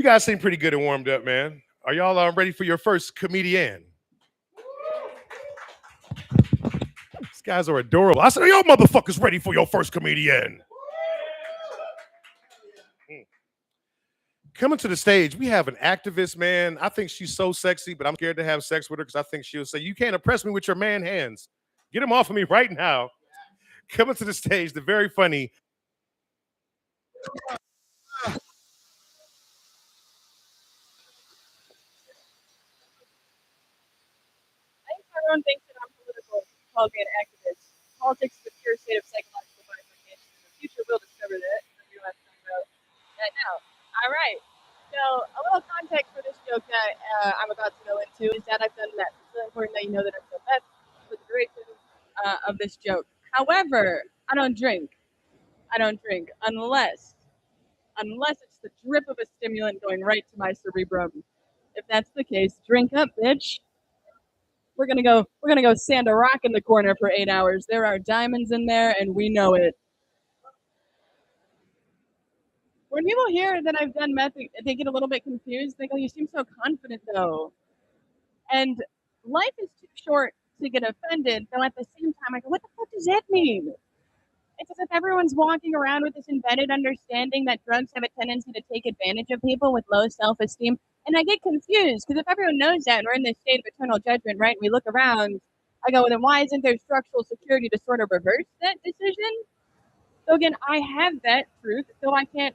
You guys seem pretty good and warmed up, man. Are y'all ready for your first comedian? These guys are adorable. I said, are y'all motherfuckers ready for your first comedian? Coming to the stage, we have an activist, man. I think she's so sexy, but I'm scared to have sex with her because I think she'll say, you can't oppress me with your man hands. Get him off of me right now. Coming to the stage, the very funny. I think everyone thinks that I'm political. Called me an activist. Politics is the pure state of psychological bifurcation. In the future, we'll discover that. We don't have to talk about that now. All right. So, a little context for this joke that I'm about to go into is that I've done meth. It's really important that you know that I've done meth for the duration of this joke. However, I don't drink. I don't drink unless it's the drip of a stimulant going right to my cerebrum. If that's the case, drink up, bitch. We're gonna go sand a rock in the corner for 8 hours. There are diamonds in there, and we know it. When people hear that I've done meth, they get a little bit confused. They go, "You seem so confident, though." And life is too short to get offended. Though at the same time, I go, "What the fuck does that mean?" It's as if everyone's walking around with this embedded understanding that drugs have a tendency to take advantage of people with low self-esteem. And I get confused because if everyone knows that and we're in this state of eternal judgment, right? We look around, I go, well, then why isn't there structural security to sort of reverse that decision? So again, I have that truth, though I can't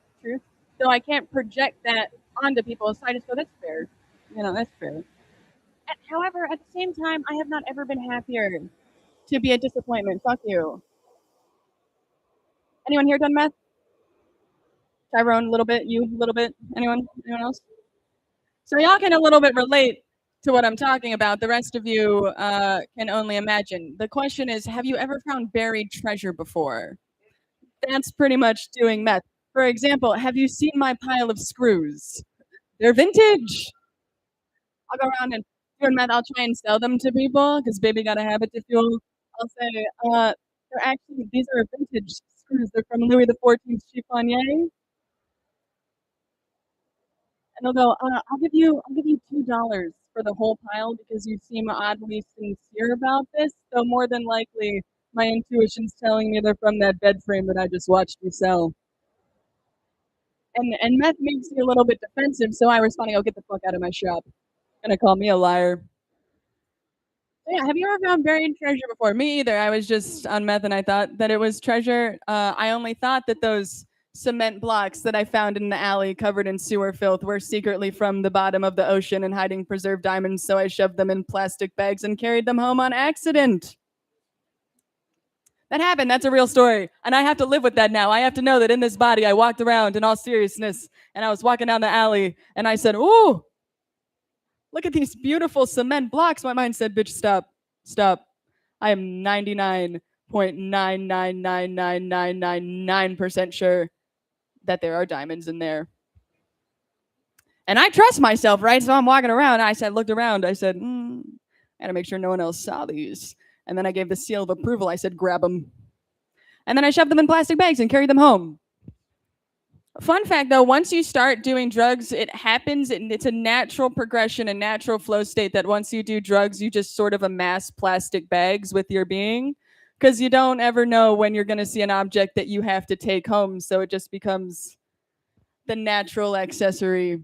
project that onto people. So I just go, that's fair. That's fair. However, at the same time, I have not ever been happier to be a disappointment. Fuck you. Anyone here done meth? Tyrone, a little bit. You, a little bit. Anyone? Anyone else? So y'all can a little bit relate to what I'm talking about. The rest of you can only imagine. The question is, have you ever found buried treasure before? That's pretty much doing meth. For example, have you seen my pile of screws? They're vintage. I'll go around and doing meth. I'll try and sell them to people because baby got a habit to fuel. I'll say, these are vintage screws. They're from Louis XIV's chiffonier. And they'll go, I'll give you $2 for the whole pile because you seem oddly sincere about this. So more than likely, my intuition's telling me they're from that bed frame that I just watched you sell. And meth makes me a little bit defensive, so I respond, "Oh, get the fuck out of my shop." Gonna call me a liar. So yeah, have you ever found buried treasure before? Me either. I was just on meth and I thought that it was treasure. I only thought that those cement blocks that I found in the alley covered in sewer filth were secretly from the bottom of the ocean and hiding preserved diamonds, so I shoved them in plastic bags and carried them home on accident. That happened. That's a real story. And I have to live with that now. I have to know that in this body, I walked around in all seriousness and I was walking down the alley and I said, "Ooh, look at these beautiful cement blocks." My mind said, "Bitch, stop. Stop. I am 99.9999999% sure that there are diamonds in there." And I trust myself, right? So I'm walking around. Looked around. I said, I gotta make sure no one else saw these. And then I gave the seal of approval. I said, "Grab them." And then I shoved them in plastic bags and carried them home. Fun fact though, once you start doing drugs, it happens, and it's a natural progression, a natural flow state that once you do drugs, you just sort of amass plastic bags with your being because you don't ever know when you're going to see an object that you have to take home. So it just becomes the natural accessory.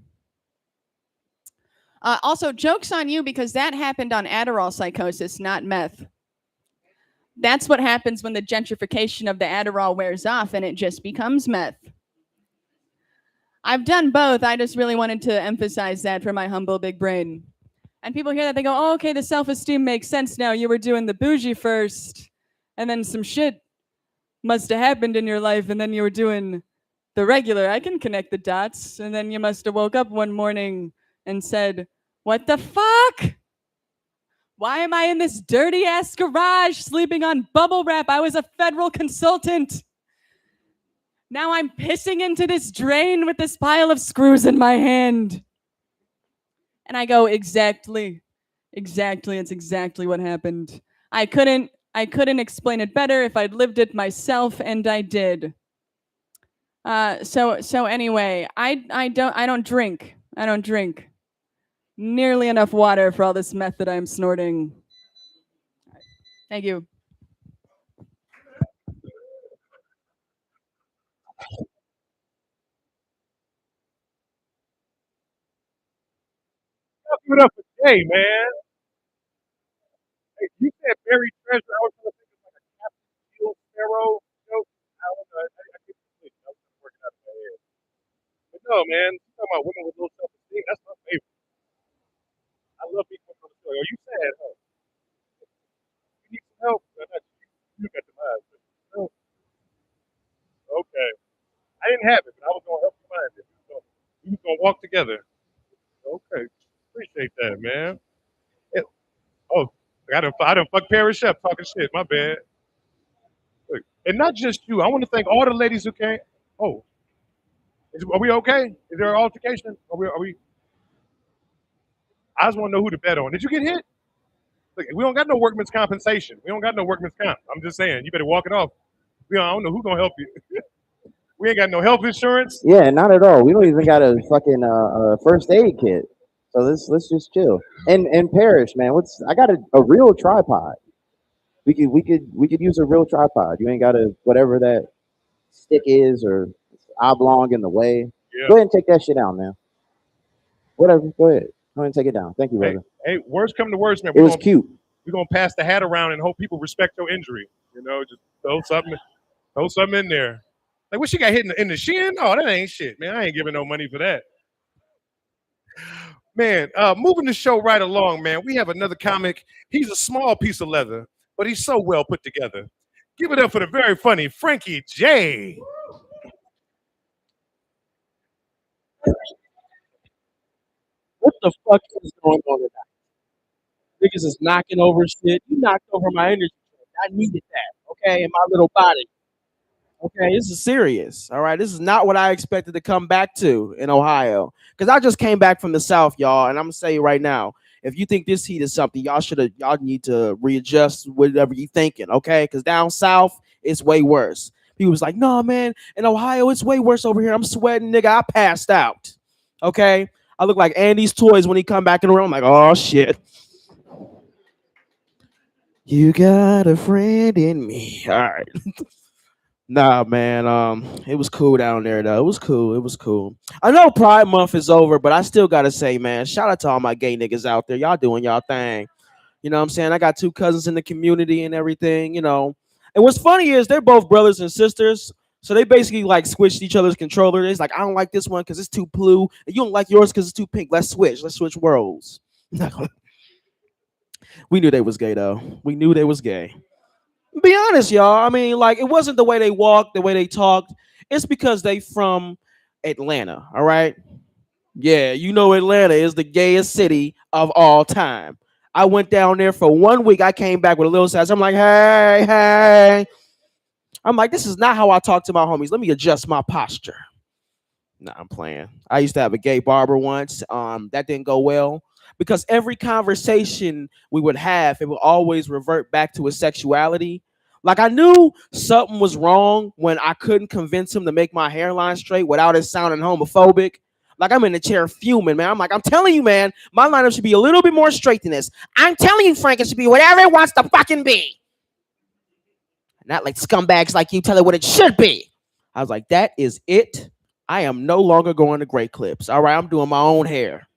Also, joke's on you because that happened on Adderall psychosis, not meth. That's what happens when the gentrification of the Adderall wears off and it just becomes meth. I've done both. I just really wanted to emphasize that for my humble big brain. And people hear that, they go, "Oh, okay, the self-esteem makes sense now. You were doing the bougie first, and then some shit must have happened in your life, and then you were doing the regular. I can connect the dots. And then you must have woke up one morning and said, what the fuck? Why am I in this dirty-ass garage sleeping on bubble wrap? I was a federal consultant. Now I'm pissing into this drain with this pile of screws in my hand." And I go, exactly. It's exactly what happened. I couldn't explain it better if I'd lived it myself, and I did. So anyway, I don't drink. I don't drink nearly enough water for all this meth that I'm snorting. Thank you. Give it up for Jay, man. Hey, you said buried treasure. I was gonna think of like a Captain Steel Sparrow joke. I don't know. I keep thinking. I was working out in my head. But no, man. You talking about women with low self-esteem? That's my favorite. I love people with low self-esteem. Are you sad, huh? You need some help? No, not you. You got the mind. No. Okay. I didn't have it, but I was gonna help you find it. We was gonna walk together. Okay. Appreciate that, man. Yeah. Oh, I done fuck Paris Chef talking shit. My bad. Look, and not just you. I want to thank all the ladies who came. Oh, are we okay? Is there an altercation? Are we? I just want to know who to bet on. Did you get hit? Look, we don't got no workman's compensation. We don't got no workman's comp. I'm just saying, you better walk it off. I don't know who's gonna help you. We ain't got no health insurance. Yeah, not at all. We don't even got a fucking first aid kit. So let's just chill. And Parrish, man, what's I got a real tripod. We could use a real tripod. You ain't got to whatever that stick is or oblong in the way. Yeah. Go ahead and take that shit down, man. Whatever. Go ahead. Go ahead and take it down. Thank you, Hey, brother. hey, worst come to worst, man. It was cute. We're gonna pass the hat around and hope people respect your injury. You know, just throw something in there. Like what she got hit in the shin? Oh, that ain't shit, man. I ain't giving no money for that. Man, moving the show right along, man. We have another comic. He's a small piece of leather, but he's so well put together. Give it up for the very funny Frankie J. What the fuck is going on tonight? Niggas is knocking over shit. You knocked over my energy. I needed that, okay, in my little body. Okay, this is serious. All right, this is not what I expected to come back to in Ohio. Because I just came back from the South, y'all, and I'm gonna say right now, if you think this heat is something, y'all need to readjust whatever you thinking, okay? Because down south, it's way worse. People was like, no, man, in Ohio, it's way worse over here. I'm sweating, nigga. I passed out. Okay. I look like Andy's toys when he come back in the room. I'm like, oh shit. You got a friend in me. All right. Nah, man. It was cool down there though. It was cool. It was cool. I know Pride Month is over, but I still gotta say, man, shout out to all my gay niggas out there. Y'all doing y'all thing. You know what I'm saying? I got two cousins in the community and everything, you know. And what's funny is they're both brothers and sisters. So they basically like switched each other's controller. It's like, I don't like this one because it's too blue. And you don't like yours because it's too pink. Let's switch. Let's switch worlds. We knew they was gay though. We knew they was gay. Be honest, y'all. I mean, like, it wasn't the way they walked, the way they talked. It's because they from Atlanta, all right? Yeah, you know Atlanta is the gayest city of all time. I went down there for 1 week. I came back with a little sass. I'm like, hey, hey. I'm like, this is not how I talk to my homies. Let me adjust my posture. Nah, I'm playing. I used to have a gay barber once. That didn't go well because every conversation we would have, it would always revert back to his sexuality. Like I knew something was wrong when I couldn't convince him to make my hairline straight without it sounding homophobic. Like I'm in the chair fuming, man. I'm like, I'm telling you, man, my lineup should be a little bit more straight than this. I'm telling you, Frank, it should be whatever it wants to fucking be. Not like scumbags like you tell it what it should be. I was like, that is it. I am no longer going to Great Clips. All right, I'm doing my own hair.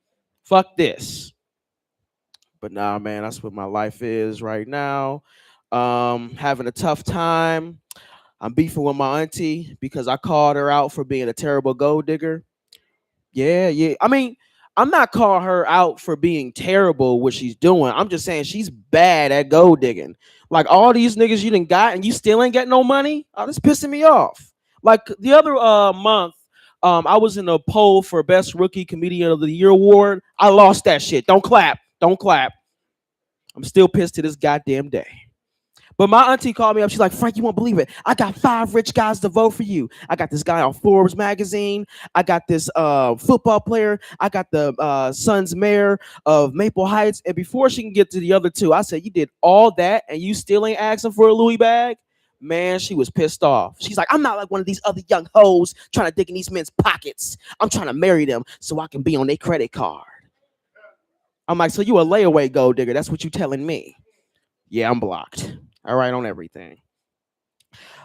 Fuck this. But nah, man, that's what my life is right now. Having a tough time. I'm beefing with my auntie because I called her out for being a terrible gold digger. Yeah, yeah. I mean, I'm not calling her out for being terrible what she's doing. I'm just saying she's bad at gold digging. Like all these niggas you done got and you still ain't getting no money. Oh, that's pissing me off. Like the other month, I was in a poll for Best Rookie Comedian of the Year award. I lost that shit. Don't clap. Don't clap. I'm still pissed to this goddamn day. But my auntie called me up. She's like, Frank, you won't believe it. I got 5 rich guys to vote for you. I got this guy on Forbes magazine. I got this football player. I got the son's mayor of Maple Heights. And before she can get to the other two, I said, you did all that and you still ain't asking for a Louis bag? Man, she was pissed off. She's like, I'm not like one of these other young hoes trying to dig in these men's pockets. I'm trying to marry them so I can be on their credit card. I'm like, so you a layaway gold digger? That's what you telling me? Yeah, I'm blocked. All right, on everything.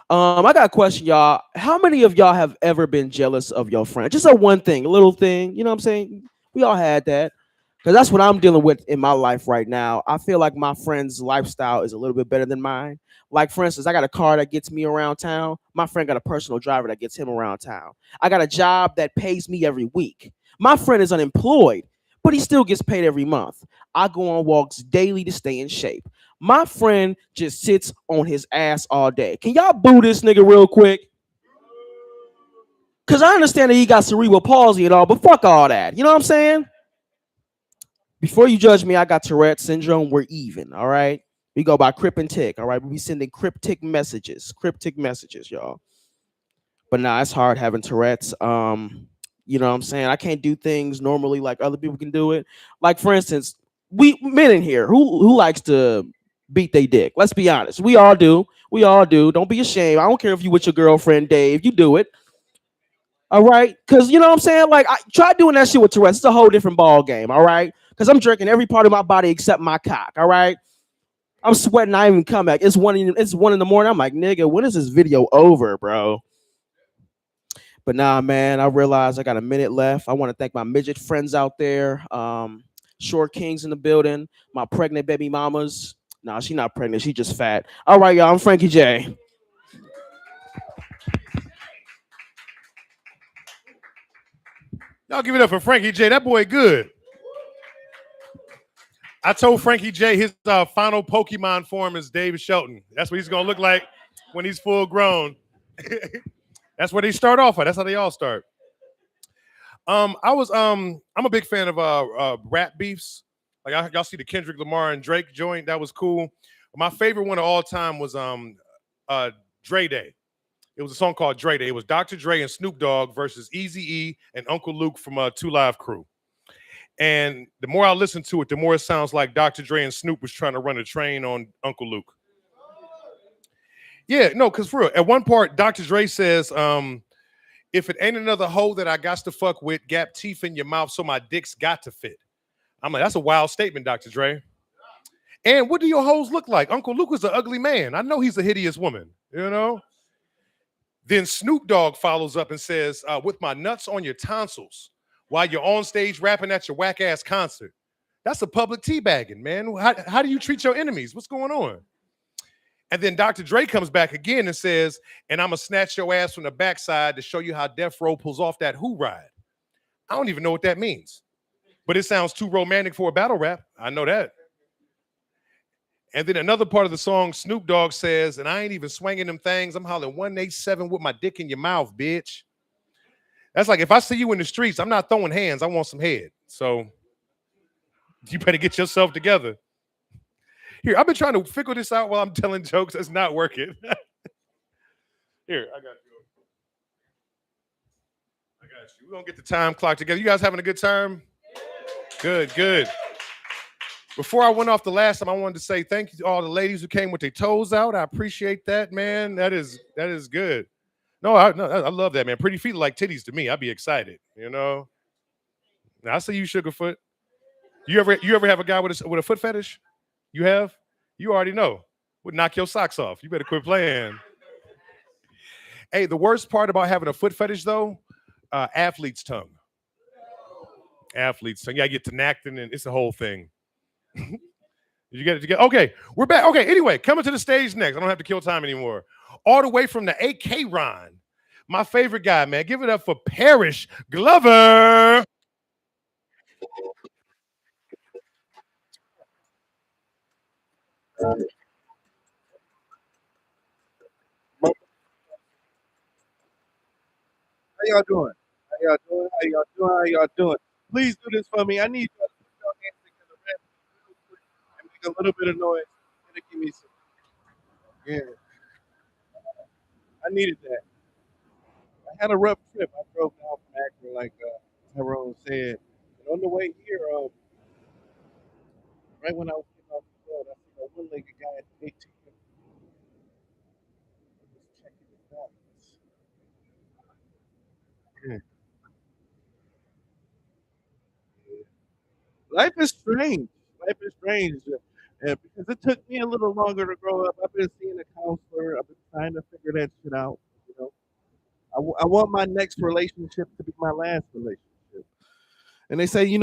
I got a question, y'all. How many of y'all have ever been jealous of your friend? Just a one thing, a little thing. You know what I'm saying? We all had that. Because that's what I'm dealing with in my life right now. I feel like my friend's lifestyle is a little bit better than mine. Like, for instance, I got a car that gets me around town. My friend got a personal driver that gets him around town. I got a job that pays me every week. My friend is unemployed, but he still gets paid every month. I go on walks daily to stay in shape. My friend just sits on his ass all day. Can y'all boo this nigga real quick? Because I understand that he got cerebral palsy and all, but fuck all that. You know what I'm saying? Before you judge me, I got Tourette syndrome. We're even, all right? We go by Crip and Tick, all right? We be sending cryptic messages, y'all. But nah, it's hard having Tourette's. You know what I'm saying? I can't do things normally like other people can do it. Like, for instance, we men in here, who likes to beat they dick? Let's be honest. We all do. We all do. Don't be ashamed. I don't care if you with your girlfriend, Dave. You do it. All right, because you know what I'm saying. Like, I try doing that shit with Tourette's. It's a whole different ball game. All right, because I'm drinking every part of my body except my cock. All right, I'm sweating. I even come back. It's 1 in the morning. I'm like, nigga, when is this video over, bro? But nah, man, I realized I got a minute left. I want to thank my midget friends out there. Short Kings in the building. My pregnant baby mamas. Nah, she not pregnant. She just fat. All right, y'all. I'm Frankie J. Y'all give it up for Frankie J. That boy good. I told Frankie J his final Pokemon form is Dave Shelton. That's what he's gonna look like when he's full grown. That's where they start off at. That's how they all start. I'm a big fan of rap beefs. Like y'all see the Kendrick Lamar and Drake joint. That was cool. My favorite one of all time was Dre Day. It was a song called Dre Day. It was Dr. Dre and Snoop Dogg versus Eazy-E and Uncle Luke from 2 Live Crew. And the more I listen to it, the more it sounds like Dr. Dre and Snoop was trying to run a train on Uncle Luke. Yeah, no, because for real, at one part, Dr. Dre says, if it ain't another hoe that I got to fuck with, gap teeth in your mouth so my dick's got to fit. I'm like, that's a wild statement, Dr. Dre. And what do your hoes look like? Uncle Luke is an ugly man. I know he's a hideous woman, you know? Then Snoop Dogg follows up and says, with my nuts on your tonsils while you're on stage rapping at your whack ass concert. That's a public teabagging, man. How do you treat your enemies? What's going on? And then Dr. Dre comes back again and says, and I'm going to snatch your ass from the backside to show you how Death Row pulls off that who ride. I don't even know what that means, but it sounds too romantic for a battle rap. I know that. And then another part of the song, Snoop Dogg says, and I ain't even swinging them things. I'm hollering 187 with my dick in your mouth, bitch. That's like, if I see you in the streets, I'm not throwing hands. I want some head. So you better get yourself together. Here, I've been trying to figure this out while I'm telling jokes. It's not working. Here, I got you. We're going to get the time clock together. You guys having a good time? Good, good. Before I went off the last time, I wanted to say thank you to all the ladies who came with their toes out. I appreciate that, man. That is good. No, I love that, man. Pretty feet like titties to me. I'd be excited, you know. Now, I see you, Sugarfoot. You ever have a guy with a foot fetish? You have? You already know. Would knock your socks off. You better quit playing. Hey, the worst part about having a foot fetish, though, athlete's tongue. Athlete's tongue. You gotta get to Nacton, and it's a whole thing. You get it together? Okay, we're back. Okay, anyway, coming to the stage next. I don't have to kill time anymore. All the way from the AK Ron. My favorite guy, man. Give it up for Parrish Glover. How y'all doing? How y'all doing? How y'all doing? How y'all doing? Please do this for me. I need y'all to put your hands together real quick and make a little bit of noise. It'll give me some. Yeah, I needed that. I had a rough trip. I drove down from Akron, like Tyrone said. And on the way here, right when I was getting off the road, I seen a one-legged guy at the ATM. Life is strange. Life is strange. Because it took me a little longer to grow up. I've been seeing a counselor. I've been trying to figure that shit out. You know, I want my next relationship to be my last relationship. And they say,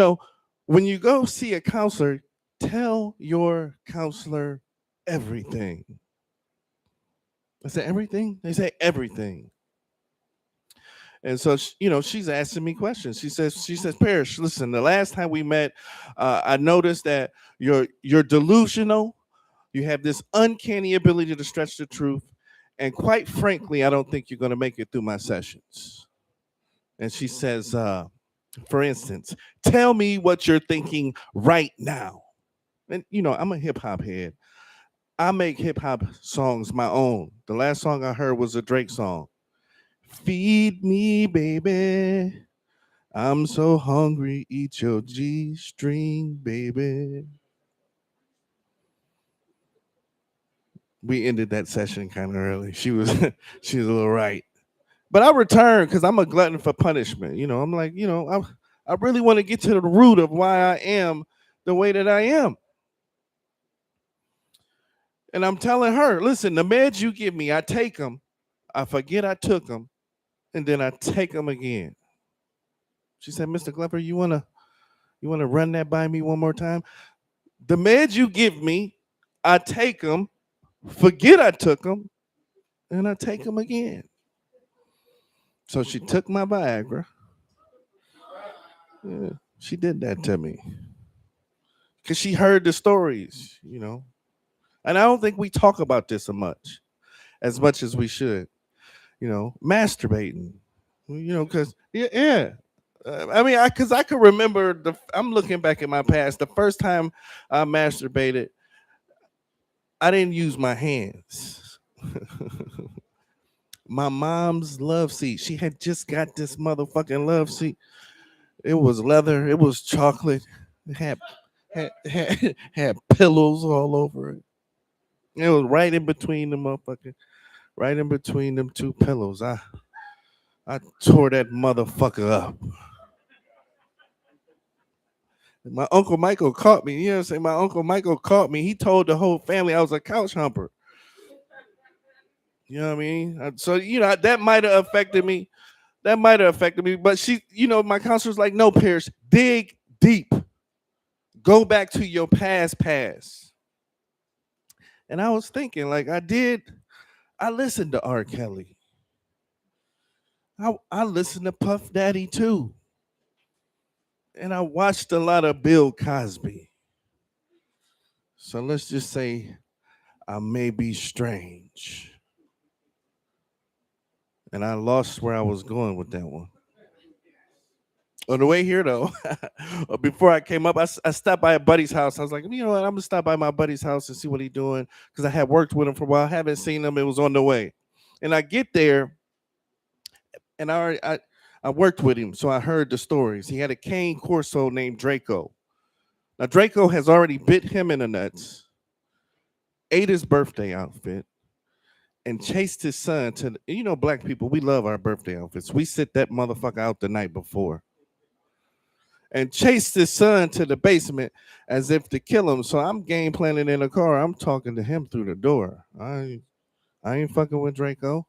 when you go see a counselor, tell your counselor everything. I said, everything? They say everything. And so, she's asking me questions. She says, Parrish, listen, the last time we met, I noticed that you're delusional. You have this uncanny ability to stretch the truth. And quite frankly, I don't think you're going to make it through my sessions. And she says, for instance, tell me what you're thinking right now. And, I'm a hip hop head. I make hip hop songs my own. The last song I heard was a Drake song. Feed me, baby. I'm so hungry. Eat your G string, baby. We ended that session kind of early. She was she was a little right. But I returned because I'm a glutton for punishment. I'm like, I really want to get to the root of why I am the way that I am. And I'm telling her, listen, the meds you give me, I take them. I forget I took them. And then I take them again. She said, Mr. Glover, you wanna run that by me one more time? The meds you give me, I take them, forget I took them, and I take them again. So she took my Viagra. Yeah, she did that to me. Because she heard the stories, And I don't think we talk about this as much as we should. Masturbating. Because, yeah. Because I could remember, I'm looking back at my past. The first time I masturbated, I didn't use my hands. My mom's love seat. She had just got this motherfucking love seat. It was leather. It was chocolate. It had pillows all over it. It was right in between the motherfucking, right in between them two pillows. I tore that motherfucker up. My Uncle Michael caught me. You know what I'm saying? My Uncle Michael caught me. He told the whole family I was a couch humper. You know what I mean? So, that might have affected me. But she, my counselor's like, no, Parrish, dig deep. Go back to your past. And I was thinking, like, I listened to R. Kelly. I listened to Puff Daddy too. And I watched a lot of Bill Cosby. So let's just say I may be strange. And I lost where I was going with that one. On the way here, though, before I came up, I stopped by a buddy's house. I was like, you know what? I'm going to stop by my buddy's house and see what he's doing. Because I had worked with him for a while. I haven't seen him. It was on the way. And I get there, and I worked with him, so I heard the stories. He had a cane Corso named Draco. Now, Draco has already bit him in the nuts, ate his birthday outfit, and chased his son to, black people, we love our birthday outfits. We sit that motherfucker out the night before. And chased his son to the basement as if to kill him. So I'm game planning in the car. I'm talking to him through the door. I ain't fucking with Draco.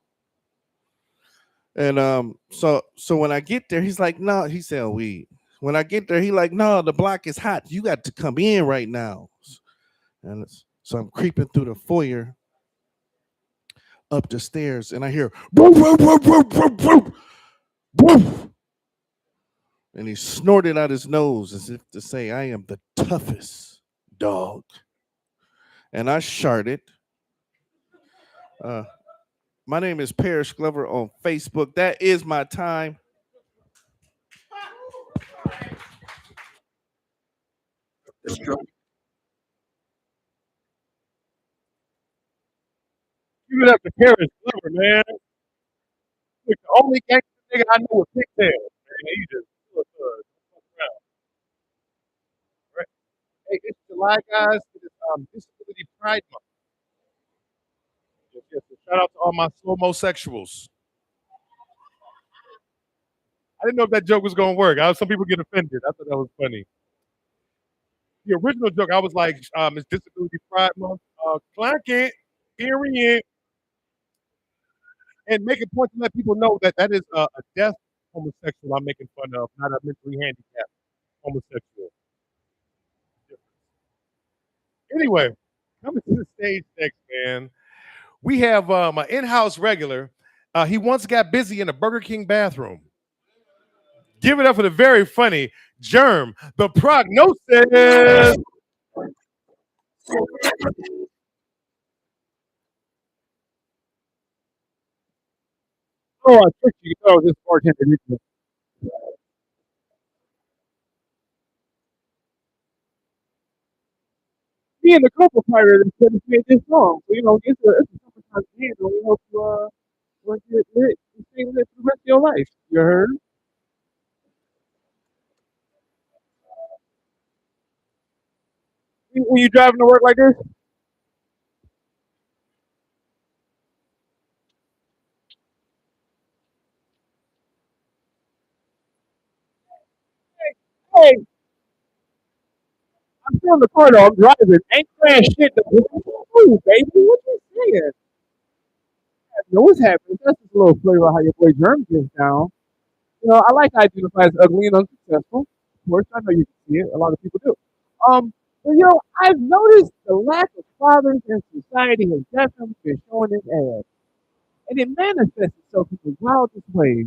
And so when I get there, he's like, no, he said weed. When I get there, he like, no, the block is hot. You got to come in right now. And so I'm creeping through the foyer up the stairs, and I hear woof, woof, woof, woof, woof, woof, woof. And he snorted out his nose as if to say, I am the toughest dog. And I sharted. My name is Parrish Glover on Facebook. That is my time. Give it up to Parrish Glover, man. He's the only gangster nigga I know with pigtails, man. He just full of thugs. Around. Right? Hey, it's July, guys. It is Disability Pride Month. Yes. So shout out to all my slow-mo sexuals. I didn't know if that joke was gonna work. Some people get offended. I thought that was funny. the original joke, I was like, it's Disability Pride Month. Clank it, period, and make a point to let people know that that is a deaf homosexual I'm making fun of, not a mentally handicapped homosexual. Anyway, coming to the stage next, man, we have an in-house regular. He once got busy in a Burger King bathroom. Give it up for the very funny Germ, the prognosis. Oh, I tricked you. You thought I was just bartender. Didn't you? Me and the couple pirate that couldn't create this song. So, it's a summertime jam, and we hope you want to get lit and stay lit for the rest of your life. You heard? When you driving to work like this? Hey, I'm still in the car though. I'm driving. Ain't crash shit. Ooh, baby, what you saying? I know what's happening. That's just a little flavor of how your boy Germ gets down. I like to identify as ugly and unsuccessful. Of course, I know you can see it. A lot of people do. But I've noticed the lack of fathers in society has definitely been showing its ass, and it manifests itself in the wildest ways.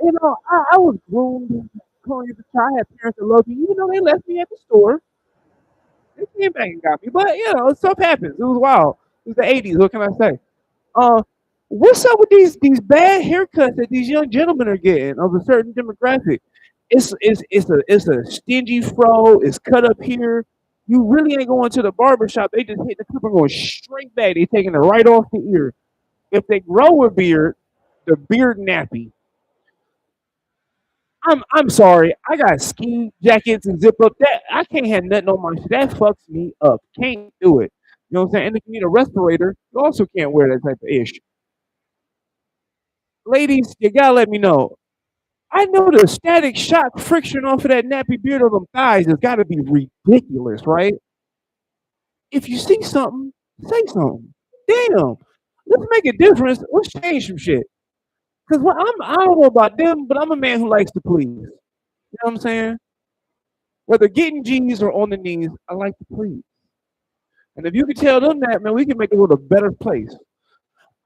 I was groomed, growing as a child. I had parents that loved me, even though they left me at the store. They came back and got me, but stuff happens. It was wild. It was the '80s. What can I say? Uh, what's up with these bad haircuts that these young gentlemen are getting of a certain demographic? It's a stingy fro. It's cut up here. You really ain't going to the barber shop. They just hit the clipper and going straight back. They taking it right off the ear. If they grow a beard, the beard nappy. I'm sorry. I got ski jackets and zip up that I can't have nothing on my shit. That fucks me up. Can't do it. You know what I'm saying? And if you need a respirator, you also can't wear that type of ish. Ladies, you gotta let me know. I know the static shock friction off of that nappy beard on them thighs has got to be ridiculous, right? If you see something, say something. Damn, let's make a difference. Let's change some shit. Cause I don't know about them, but I'm a man who likes to please. You know what I'm saying? Whether getting G's or on the knees, I like to please. And if you can tell them that, man, we can make the world a better place.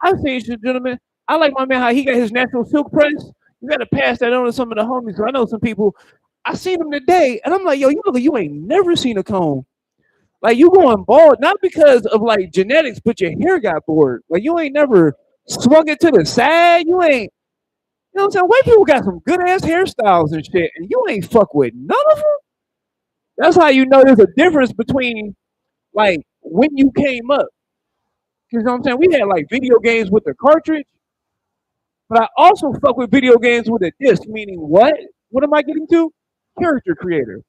I've seen you, gentlemen. I like my man how he got his natural silk press. You got to pass that on to some of the homies. I know some people. I seen them today, and I'm like, yo, you ain't never seen a comb. Like you going bald, not because of like genetics, but your hair got bored. Like you ain't never swung it to the side. You ain't. You know what I'm saying? White people got some good ass hairstyles and shit, and you ain't fuck with none of them. That's how you know there's a difference between like when you came up. You know what I'm saying? We had like video games with the cartridge, but I also fuck with video games with a disc, meaning what? What am I getting to? Character creator.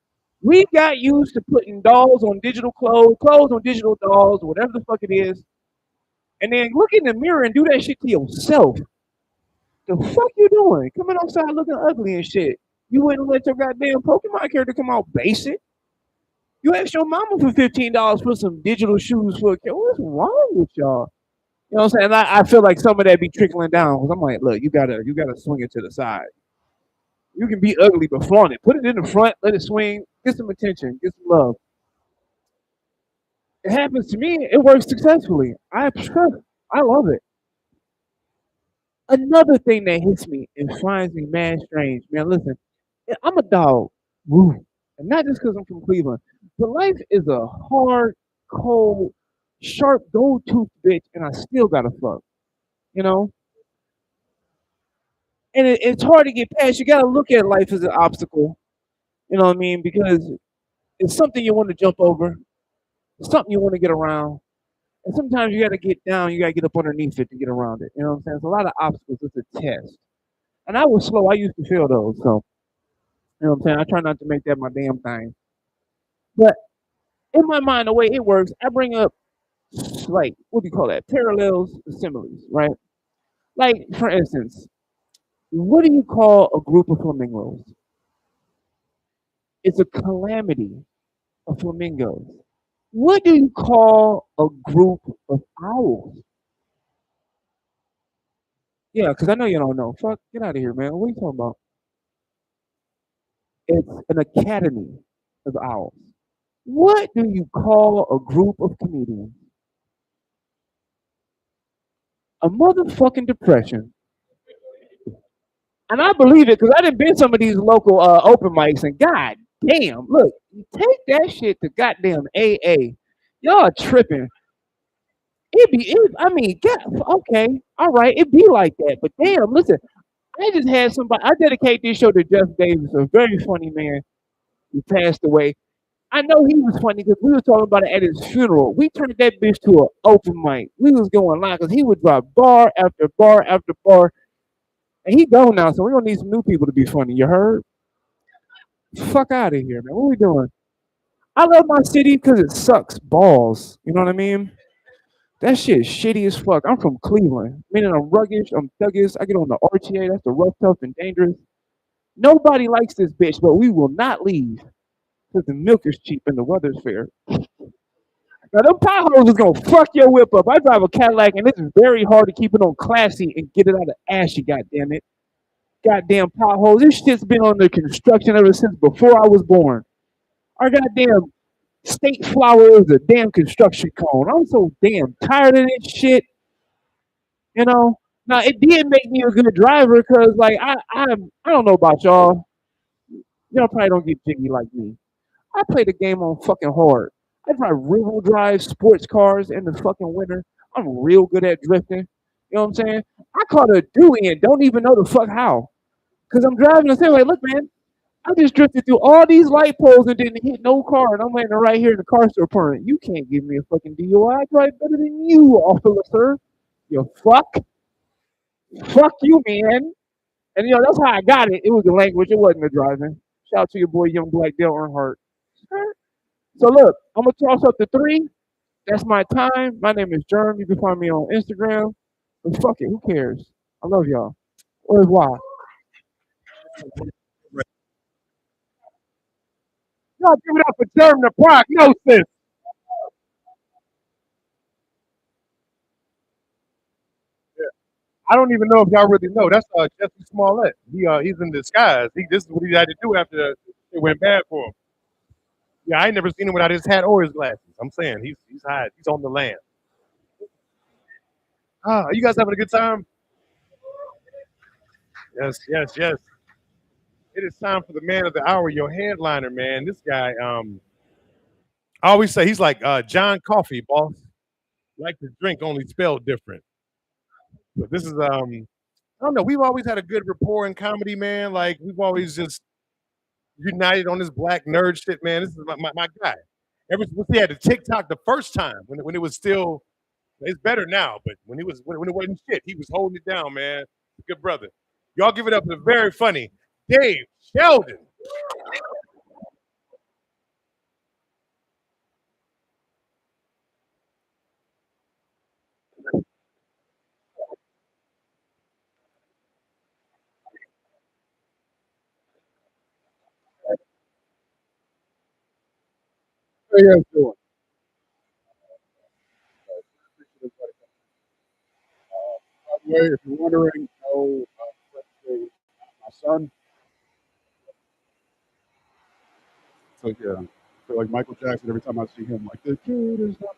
We got used to putting dolls on digital clothes, clothes on digital dolls, whatever the fuck it is, and then look in the mirror and do that shit to yourself. The fuck you doing? Coming outside looking ugly and shit. You wouldn't let your goddamn Pokemon character come out basic. You asked your mama for $15 for some digital shoes for a kid. What's wrong with y'all? You know what I'm saying? I feel like some of that be trickling down because I'm like, look, you gotta swing it to the side. You can be ugly but flaunt it. Put it in the front, let it swing, get some attention, get some love. It happens to me. It works successfully. I love it. Another thing that hits me and finds me mad strange, man. Listen, I'm a dog, woo, and not just because I'm from Cleveland, but life is a hard, cold, sharp, gold tooth bitch, and I still gotta fuck. You know, and it's hard to get past. You gotta look at life as an obstacle. You know what I mean? Because it's something you want to jump over, it's something you want to get around, and sometimes you gotta get down. You gotta get up underneath it to get around it. You know what I'm saying? It's a lot of obstacles. It's a test. And I was slow. I used to feel those. So, you know what I'm saying? I try not to make that my damn thing. But in my mind, the way it works, I bring up like what do you call that? Parallels, similes, right? Like for instance, what do you call a group of flamingos? It's a calamity. of flamingos. What do you call a group of owls? Yeah, because I know you don't know. Fuck, get out of here, man. What are you talking about? It's an academy of owls. What do you call a group of comedians? A motherfucking depression. And I believe it because I done been some of these local open mics and god damn, look, take that shit to goddamn AA. Y'all tripping. I mean, okay, all right, it be like that. But damn, listen, I just had somebody, I dedicate this show to Jeff Davis, a very funny man who passed away. I know he was funny because we were talking about it at his funeral. We turned that bitch to an open mic. We was going live because he would drop bar after bar after bar. And he gone now, so we're gonna need some new people to be funny. You heard? Fuck out of here, man. What are we doing? I love my city because it sucks balls. You know what I mean? That shit is shitty as fuck. I'm from Cleveland. Meaning I'm rugged, I'm thuggish. I get on the RTA, that's the rough, tough, and dangerous. Nobody likes this bitch, but we will not leave because the milk is cheap and the weather's fair. Now, them potholes is gonna fuck your whip up. I drive a Cadillac, and it's very hard to keep it on classy and get it out of ashy, goddamn it. Goddamn potholes. This shit's been under construction ever since before I was born. Our goddamn state flower is a damn construction cone. I'm so damn tired of this shit. You know. Now it did make me a good driver because, like, I don't know about y'all. Y'all probably don't get jiggy like me. I play the game on fucking hard. I drive rear-wheel drive sports cars in the fucking winter. I'm real good at drifting. You know what I'm saying? I caught a Dewey and don't even know the fuck how. Because I'm driving and saying, like, look, man, I just drifted through all these light poles and didn't hit no car, and I'm landing right here in the car store permit. You can't give me a fucking DUI. I drive better than you, officer. You fuck. Fuck you, man. And, you know, that's how I got it. It was the language. It wasn't the driving. Shout out to your boy, young black Dale Earnhardt. So, look, I'm going to toss up to 3. That's my time. My name is Jerm. You can find me on Instagram. But fuck it. Who cares? I love y'all. Au revoir. Y'all give it up for Jerm the Prognosis. I don't even know if y'all really know. That's Jesse Smollett. He's in disguise. This is what he had to do after it went bad for him. Yeah, I ain't never seen him without his hat or his glasses. I'm saying he's hiding. He's on the land. Are you guys having a good time? Yes, yes, yes. It is time for the man of the hour, your headliner, man. This guy, I always say he's like John Coffey, boss. Like to drink, only spelled different. But this is I don't know. We've always had a good rapport in comedy, man. Like we've always just united on this black nerd shit, man. This is my guy. Ever since he had the TikTok the first time when it was still, it's better now, but when it wasn't shit, he was holding it down, man. Good brother. Y'all give it up to the very funny Dave Sheldon. How you guys doing? By the way, if you're wondering how my son, so yeah, I feel like Michael Jackson every time I see him. Like the kid is not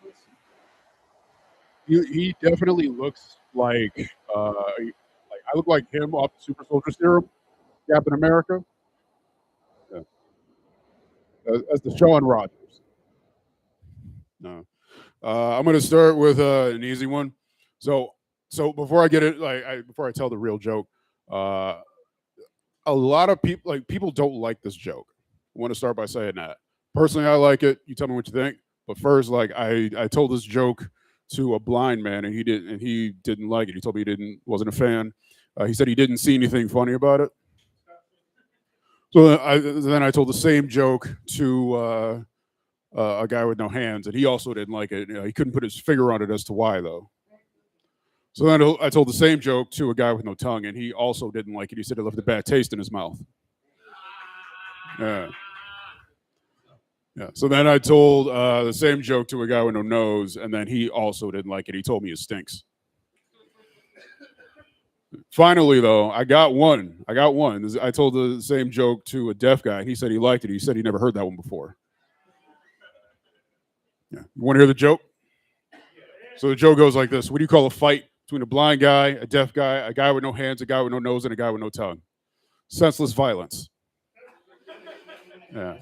listening. He definitely looks like I look like him off the Super Soldier Serum, Captain America. Yeah. As the Shawn Rogers. No. I'm going to start with an easy one. So before I get it, before I tell the real joke, a lot of people don't like this joke. I want to start by saying that. Personally, I like it. You tell me what you think. But first, I told this joke to a blind man, and he didn't like it. He told me he wasn't a fan. He said he didn't see anything funny about it. So then I told the same joke to a guy with no hands, and he also didn't like it. He couldn't put his finger on it as to why, though. So then I told the same joke to a guy with no tongue, and he also didn't like it. He said it left a bad taste in his mouth. Yeah. Yeah. So then I told the same joke to a guy with no nose, and then he also didn't like it. He told me it stinks. Finally, though, I got one. I told the same joke to a deaf guy, and he said he liked it. He said he never heard that one before. Yeah. You want to hear the joke? So the joke goes like this: what do you call a fight between a blind guy, a deaf guy, a guy with no hands, a guy with no nose, and a guy with no tongue? Senseless violence. Yeah.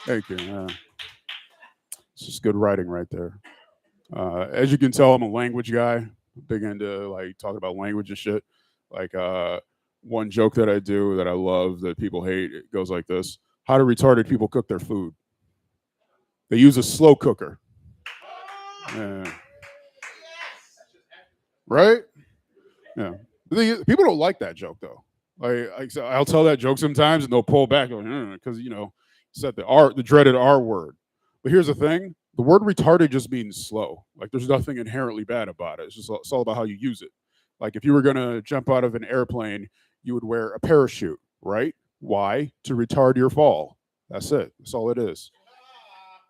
Thank you. Yeah. It's just good writing right there. As you can tell, I'm a language guy. Big into like talking about language and shit. Like one joke that I do that I love that people hate, it goes like this: how do retarded people cook their food? They use a slow cooker. Yeah. Right? Yeah. People don't like that joke though. Like I'll tell that joke sometimes and they'll pull back because said the dreaded R word. But here's the thing: the word retarded just means slow. Like there's nothing inherently bad about it. It's all about how you use it. Like if you were gonna jump out of an airplane, you would wear a parachute, right? Why? To retard your fall. That's it. That's all it is.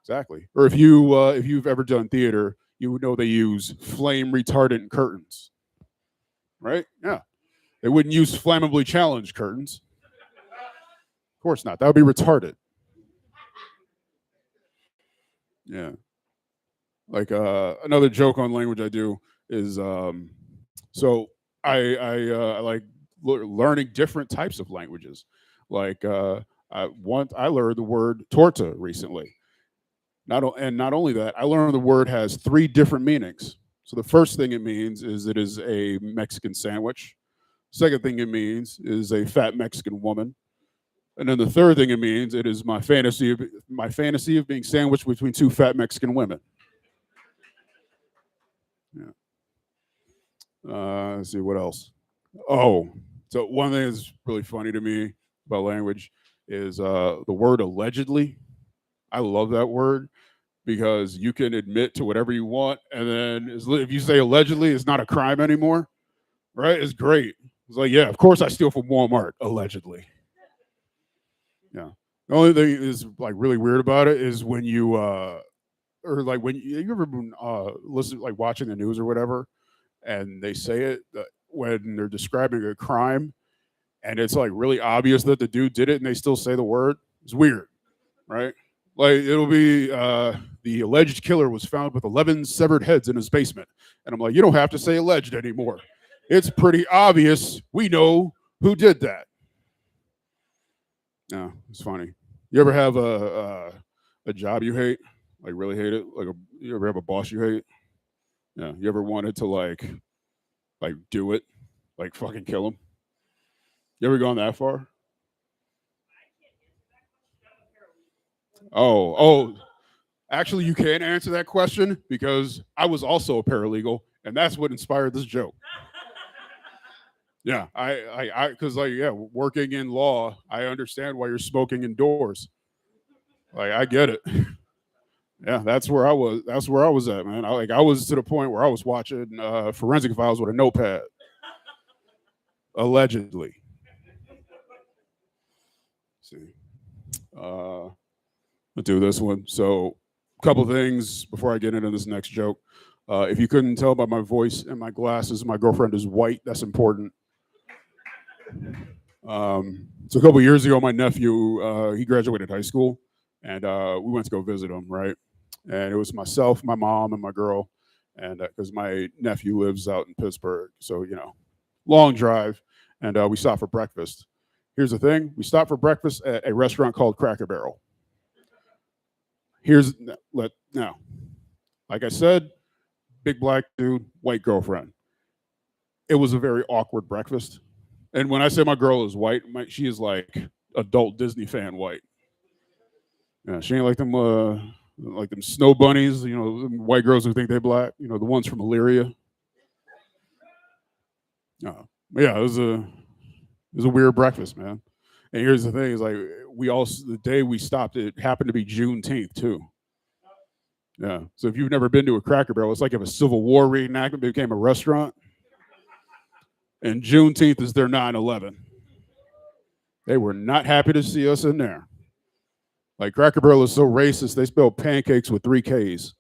Exactly. Or if you've ever done theater, you would know they use flame retardant curtains. Right? Yeah. They wouldn't use flammably challenged curtains. Of course not. That would be retarded. Yeah. Like another joke on language I do is so I like learning different types of languages. Like I learned the word torta recently. Not only that, I learned the word has 3 different meanings. So the first thing it means is it is a Mexican sandwich. Second thing it means is a fat Mexican woman. And then the third thing it means it is my fantasy of being sandwiched between 2 fat Mexican women. Yeah. Let's see what else. Oh, so one thing that's really funny to me about language is the word allegedly. I love that word because you can admit to whatever you want, and then if you say allegedly, it's not a crime anymore, right? It's great. It's like, yeah, of course I steal from Walmart, allegedly. Yeah. The only thing is like really weird about it is when you or like when you ever been listen like watching the news or whatever, and they say it when they're describing a crime, and it's like really obvious that the dude did it, and they still say the word. It's weird, right? Like it'll be the alleged killer was found with 11 severed heads in his basement, and I'm like, you don't have to say alleged anymore. It's pretty obvious. We know who did that. No, it's funny. You ever have a job you hate, like really hate it? Like you ever have a boss you hate? Yeah. You ever wanted to like do it, like fucking kill him? You ever gone that far? Oh. Actually, you can answer that question because I was also a paralegal, and that's what inspired this joke. Yeah, because working in law, I understand why you're smoking indoors. Like, I get it. Yeah, that's where I was. That's where I was at, man. I was to the point where I was watching Forensic Files with a notepad, allegedly. Let's see, let's do this one. So, a couple things before I get into this next joke. If you couldn't tell by my voice and my glasses, my girlfriend is white. That's important. So a couple years ago, my nephew he graduated high school, and we went to go visit him, right? And it was myself, my mom, and my girl, and because my nephew lives out in Pittsburgh, so long drive, and we stopped for breakfast. Here's the thing: we stopped for breakfast at a restaurant called Cracker Barrel. Now, like I said, big black dude, white girlfriend. It was a very awkward breakfast. And when I say my girl is white, she is like adult Disney fan white. Yeah, she ain't like them snow bunnies, white girls who think they're black, the ones from Illyria. Yeah, it was a weird breakfast, man. And here's the thing: is like the day we stopped, it happened to be Juneteenth too. Yeah, so if you've never been to a Cracker Barrel, it's like if a Civil War reenactment became a restaurant. And Juneteenth is their 9/11. They were not happy to see us in there. Like Cracker Barrel is so racist, they spell pancakes with 3 Ks.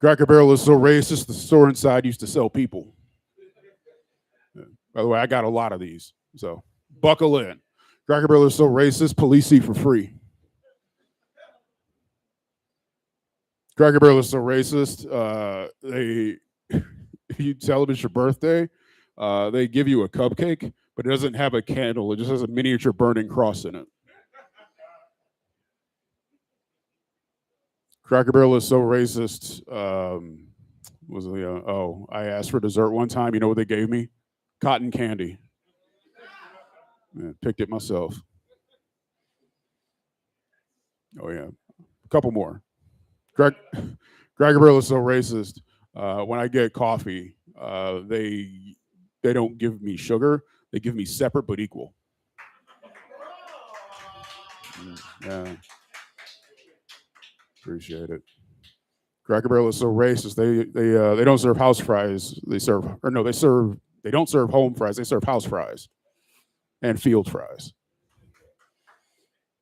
Cracker Barrel is so racist, the store inside used to sell people. Yeah. By the way, I got a lot of these, so buckle in. Cracker Barrel is so racist, police eat for free. Cracker Barrel is so racist, they if you tell them it's your birthday, they give you a cupcake, but it doesn't have a candle. It just has a miniature burning cross in it. Cracker Barrel is so racist. I asked for dessert one time. You know what they gave me? Cotton candy. Yeah, picked it myself. Oh yeah, a couple more. Cracker Barrel is so racist. When I get coffee, they don't give me sugar. They give me separate but equal. Yeah. Appreciate it. Cracker Barrel is so racist. They don't serve house fries. They don't serve home fries. They serve house fries and field fries.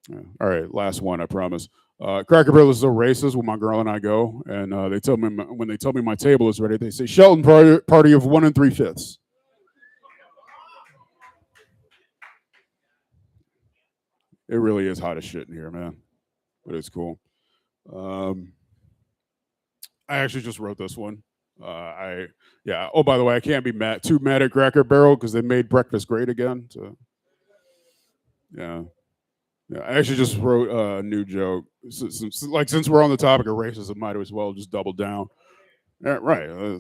Yeah. All right, last one, I promise. Cracker Barrel is so racist. When my girl and I go, and they tell me when they tell me my table is ready, they say Shelton party of 1 3/5. It really is hot as shit in here, man, but it's cool. I actually just wrote this one. Oh, by the way, I can't be too mad at Cracker Barrel because they made breakfast great again. So, yeah. I actually just wrote a new joke. Since we're on the topic of racism, might as well just double down. Yeah, right.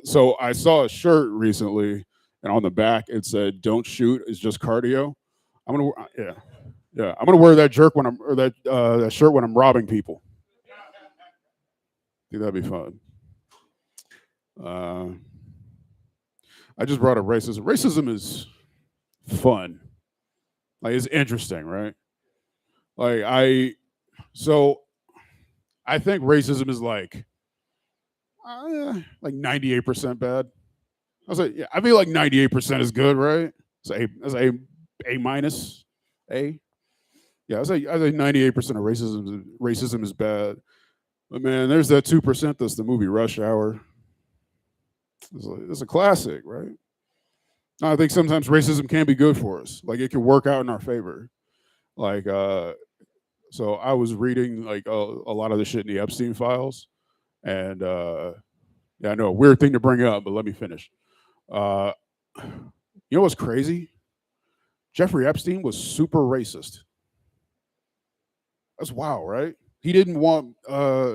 So I saw a shirt recently, and on the back it said, "Don't shoot, it's just cardio." I'm gonna wear that that shirt when I'm robbing people. I think that'd be fun. I just brought up racism. Racism is fun. Like it's interesting, right? Like I think racism is like 98% bad. I was like, yeah, I feel like 98% is good, right? It's A minus, A. Yeah, I say 98% of racism is bad. But man, there's that 2% that's the movie Rush Hour. It's a classic, right? I think sometimes racism can be good for us. Like it can work out in our favor. Like so I was reading like a lot of the shit in the Epstein files, and yeah, I know a weird thing to bring up, but let me finish. You know what's crazy? Jeffrey Epstein was super racist. That's wild, right? He didn't want.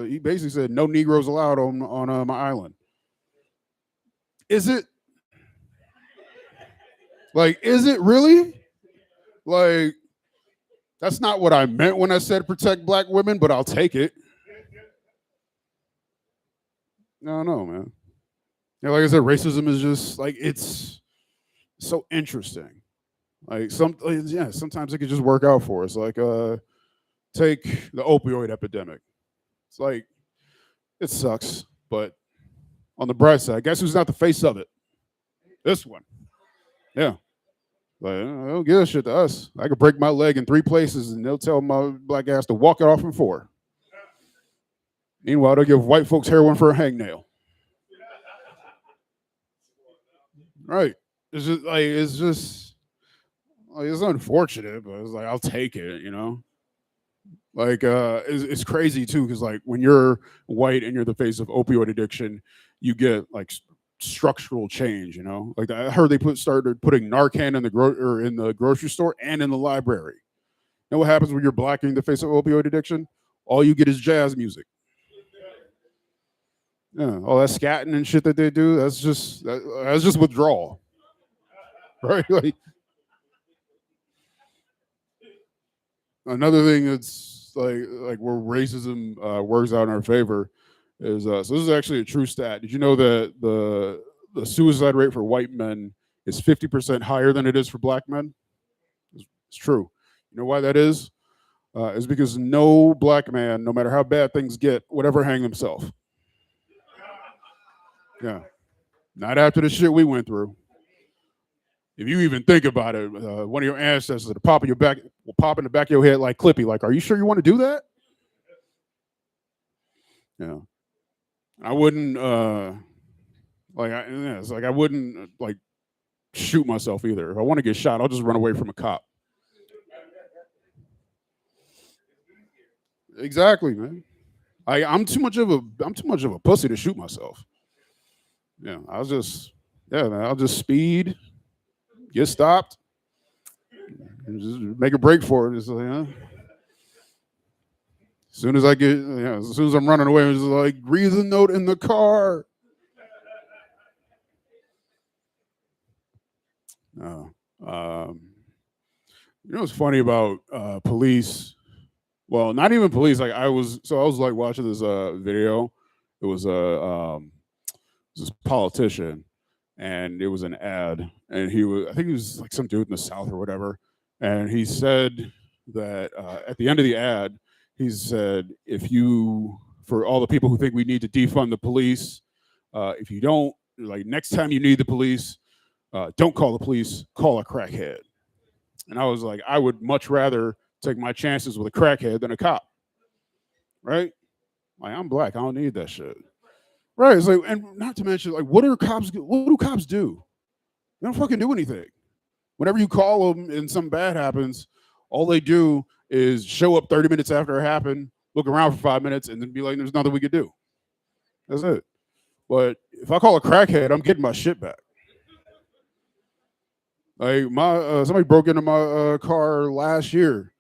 He basically said no Negroes allowed on my island. Is it? Like, is it really? Like, that's not what I meant when I said protect black women, but I'll take it. No, man. Yeah, like I said, racism is just like it's so interesting. Like sometimes it could just work out for us. Like take the opioid epidemic. It's like it sucks, but on the bright side, guess who's not the face of it? This one. Yeah. Like, I don't give a shit to us. I could break my leg in 3 places and they'll tell my black ass to walk it off in 4. Meanwhile, they'll give white folks heroin for a hangnail. Right. It's unfortunate, but it's like I'll take it, you know? Like it's crazy too, because like when you're white and you're the face of opioid addiction, you get like structural change, you know. Like I heard they started putting Narcan in the grocery store and in the library. You know what happens when you're black and in the face of opioid addiction? All you get is jazz music. Yeah, all that scatting and shit that they do, that's just withdrawal. Right? Like another thing that's like where racism works out in our favor is so this is actually a true stat. Did you know that the suicide rate for white men is 50% higher than it is for black men? It's true. You know why that is? Is because no black man, no matter how bad things get, would ever hang himself. Yeah. Not after the shit we went through. if you even think about it, one of your ancestors will pop in the back of your head like Clippy. Like, are you sure you want to do that? Yeah, I wouldn't. It's like I wouldn't like shoot myself either. If I want to get shot, I'll just run away from a cop. Exactly, man. I'm too much of a pussy to shoot myself. Yeah, I'll just speed, get stopped, and just make a break for it. Just like, As soon as as soon as I'm running away, I'm just like, read the note in the car. No. You know what's funny about police? Well, not even police. Like I was like watching this video. It was this politician, and it was an ad, and I think he was like some dude in the South or whatever, and he said that at the end of the ad, he said, for all the people who think we need to defund the police, if you don't, like next time you need the police, don't call the police, call a crackhead. And I was like, I would much rather take my chances with a crackhead than a cop. Right? Like, I'm black. I don't need that shit. Right. It's like, and not to mention, like, what do cops do? They don't fucking do anything. Whenever you call them and something bad happens, all they do is show up 30 minutes after it happened, look around for 5 minutes, and then be like, there's nothing we could do. That's it. But if I call a crackhead, I'm getting my shit back. Like somebody broke into my car last year.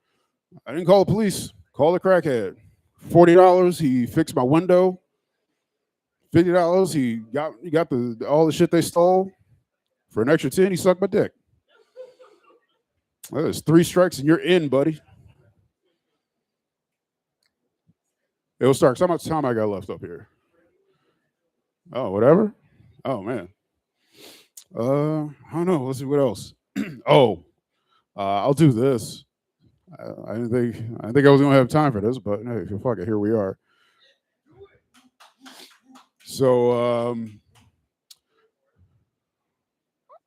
I didn't call the police. Call the crackhead. $40. He fixed my window. $50. He got all the shit they stole. For an extra 10, he sucked my dick. Well, there's 3 strikes and you're in, buddy. It'll start. How much time I got left up here? Oh, whatever. Oh man. I don't know. Let's see what else. I'll do this. I didn't think I was gonna have time for this, but hey, fuck it, here we are. So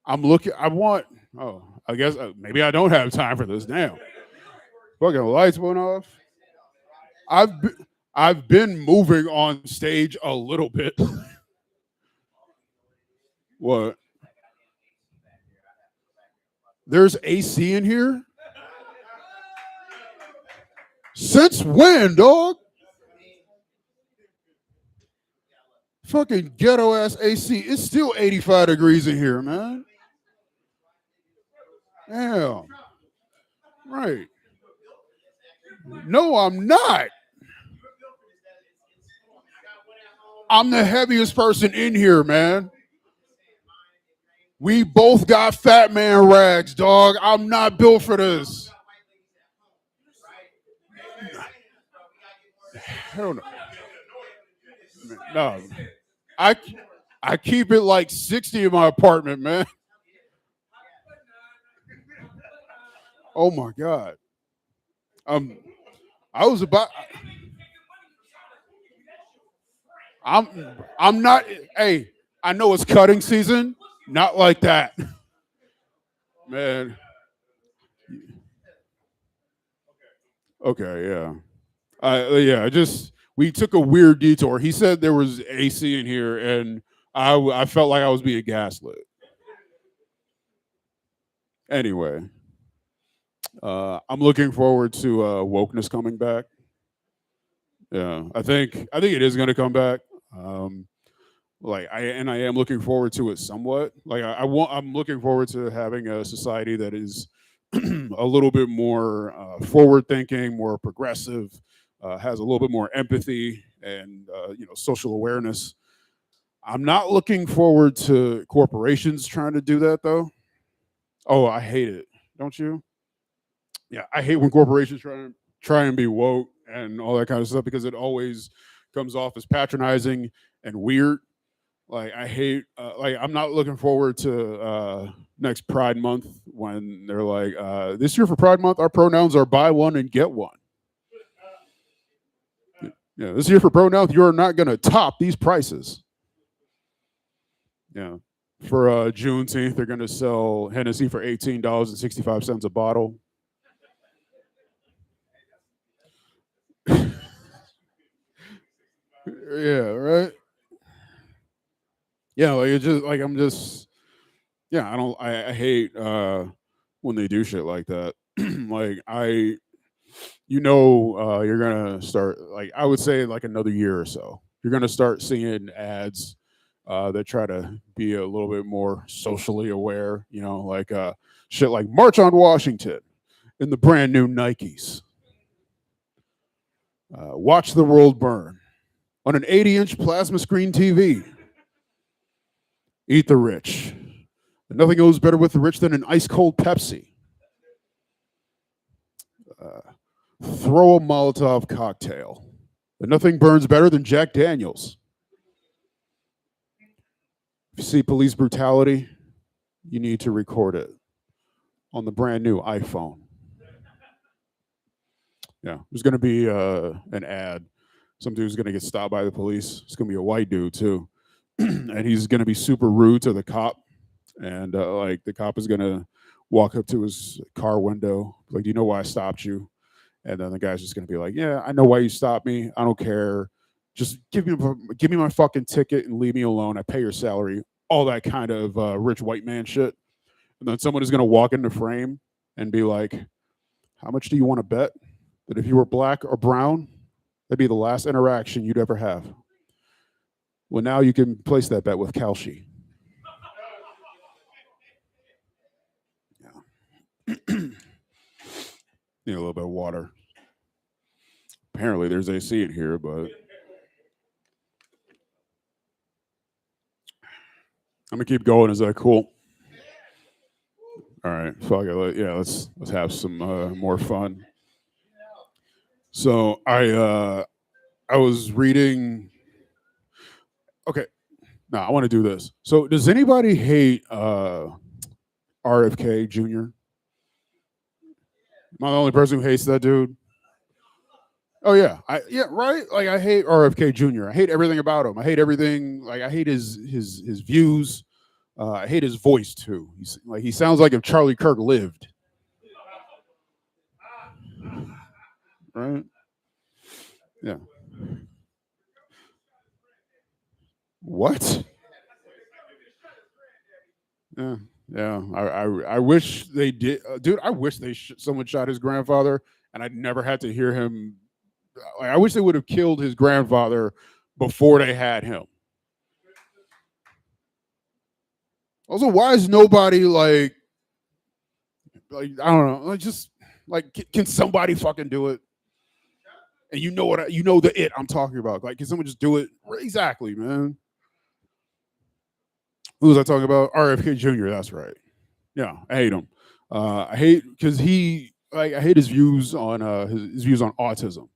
I'm looking. I guess maybe I don't have time for this now. Fucking lights went off. I've been moving on stage a little bit. What? There's AC in here? Since when, dog? Fucking ghetto ass AC. It's still 85 degrees in here, man. Damn. Right. No, I'm not. I'm the heaviest person in here, man. We both got fat man rags, dog. I'm not built for this. Hell no. No. I keep it like 60 in my apartment, man. Oh my God. I'm not, hey, I know it's cutting season. Not like that. Man. Okay, yeah. We took a weird detour. He said there was AC in here, and I felt like I was being gaslit. Anyway, I'm looking forward to wokeness coming back. Yeah, I think it is going to come back. I am looking forward to it somewhat. Like I'm looking forward to having a society that is a little bit more forward thinking, more progressive, has a little bit more empathy and social awareness. I'm not looking forward to corporations trying to do that though. Oh, I hate it. Don't you? Yeah, I hate when corporations try and be woke and all that kind of stuff because it always comes off as patronizing and weird. Like I hate, I'm not looking forward to next Pride Month when they're like, this year for Pride Month, our pronouns are buy one and get one. Yeah, this year for pronouns, you're not going to top these prices. Yeah, for Juneteenth, they're going to sell Hennessy for $18.65 a bottle. Yeah, right. Yeah, like it's just like I'm just yeah. I hate when they do shit like that. Like you're gonna start like I would say like another year or so. You're gonna start seeing ads that try to be a little bit more socially aware. You know, like shit like March on Washington in the brand new Nikes. Watch the world burn on an 80-inch plasma screen TV. Eat the rich. And nothing goes better with the rich than an ice cold Pepsi. Throw a Molotov cocktail. And nothing burns better than Jack Daniels. If you see police brutality, you need to record it on the brand new iPhone. Yeah, there's going to be an ad. Some dude's going to get stopped by the police. It's going to be a white dude, too. And he's going to be super rude to the cop. And like the cop is going to walk up to his car window, like, do you know why I stopped you? And then the guy's just going to be like, yeah, I know why you stopped me. I don't care. Just give me my fucking ticket and leave me alone. I pay your salary. All that kind of rich white man shit. And then someone is going to walk into frame and be like, how much do you want to bet that if you were black or brown, that'd be the last interaction you'd ever have? Well, now you can place that bet with Kalshi. Yeah. Need a little bit of water. Apparently there's AC in here, but I'm gonna keep going. Is that cool? All right, fuck it. Yeah, let's have some more fun. So I was reading. Okay, now I want to do this. So does anybody hate RFK Jr.? Am I the only person who hates that dude? Oh yeah, right. Like I hate RFK Jr. I hate everything about him. I hate everything. Like I hate his views. I hate his voice too. He sounds like if Charlie Kirk lived. Right? Yeah. What? Yeah, yeah. I wish they did, dude. I wish someone shot his grandfather, and I never had to hear him. Like, I wish they would have killed his grandfather before they had him. Also, why is nobody like I don't know, like just like can somebody fucking do it? And you know the it I'm talking about. Like, can someone just do it? Exactly, man. Who was I talking about? RFK Jr. That's right. Yeah, I hate him. I hate because I hate his views on his views on autism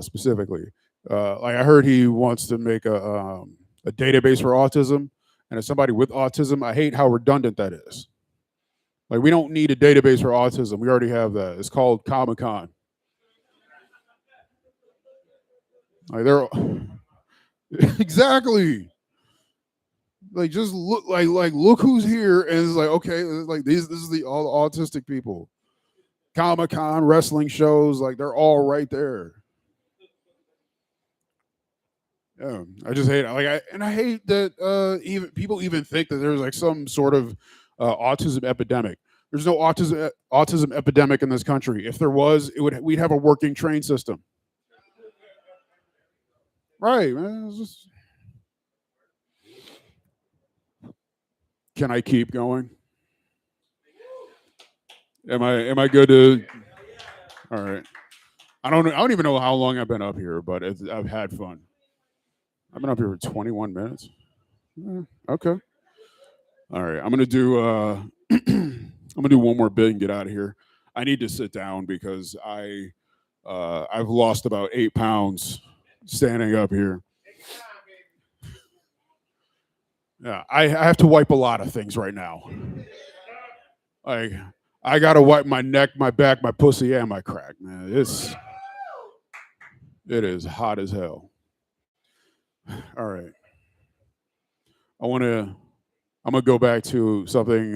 specifically. Like I heard he wants to make a database for autism, and as somebody with autism, I hate how redundant that is. Like we don't need a database for autism. We already have that. It's called Comic-Con. Like they're exactly. Like just look look who's here, and it's like okay, like this is all the autistic people. Comic-Con, wrestling shows, like they're all right there. Yeah, I just hate it. I hate that even people even think that there's like some sort of autism epidemic. There's no autism epidemic in this country. If there was, we'd have a working train system. Right, man. Can I keep going? Am I good to? All right. I don't even know how long I've been up here, but I've had fun. I've been up here for 21 minutes. Okay. All right. I'm gonna do one more bit and get out of here. I need to sit down because I've lost about 8 pounds standing up here. Yeah, I have to wipe a lot of things right now. Like I gotta wipe my neck, my back, my pussy, and my crack, man. It is hot as hell. All right. I want to I'm gonna go back to something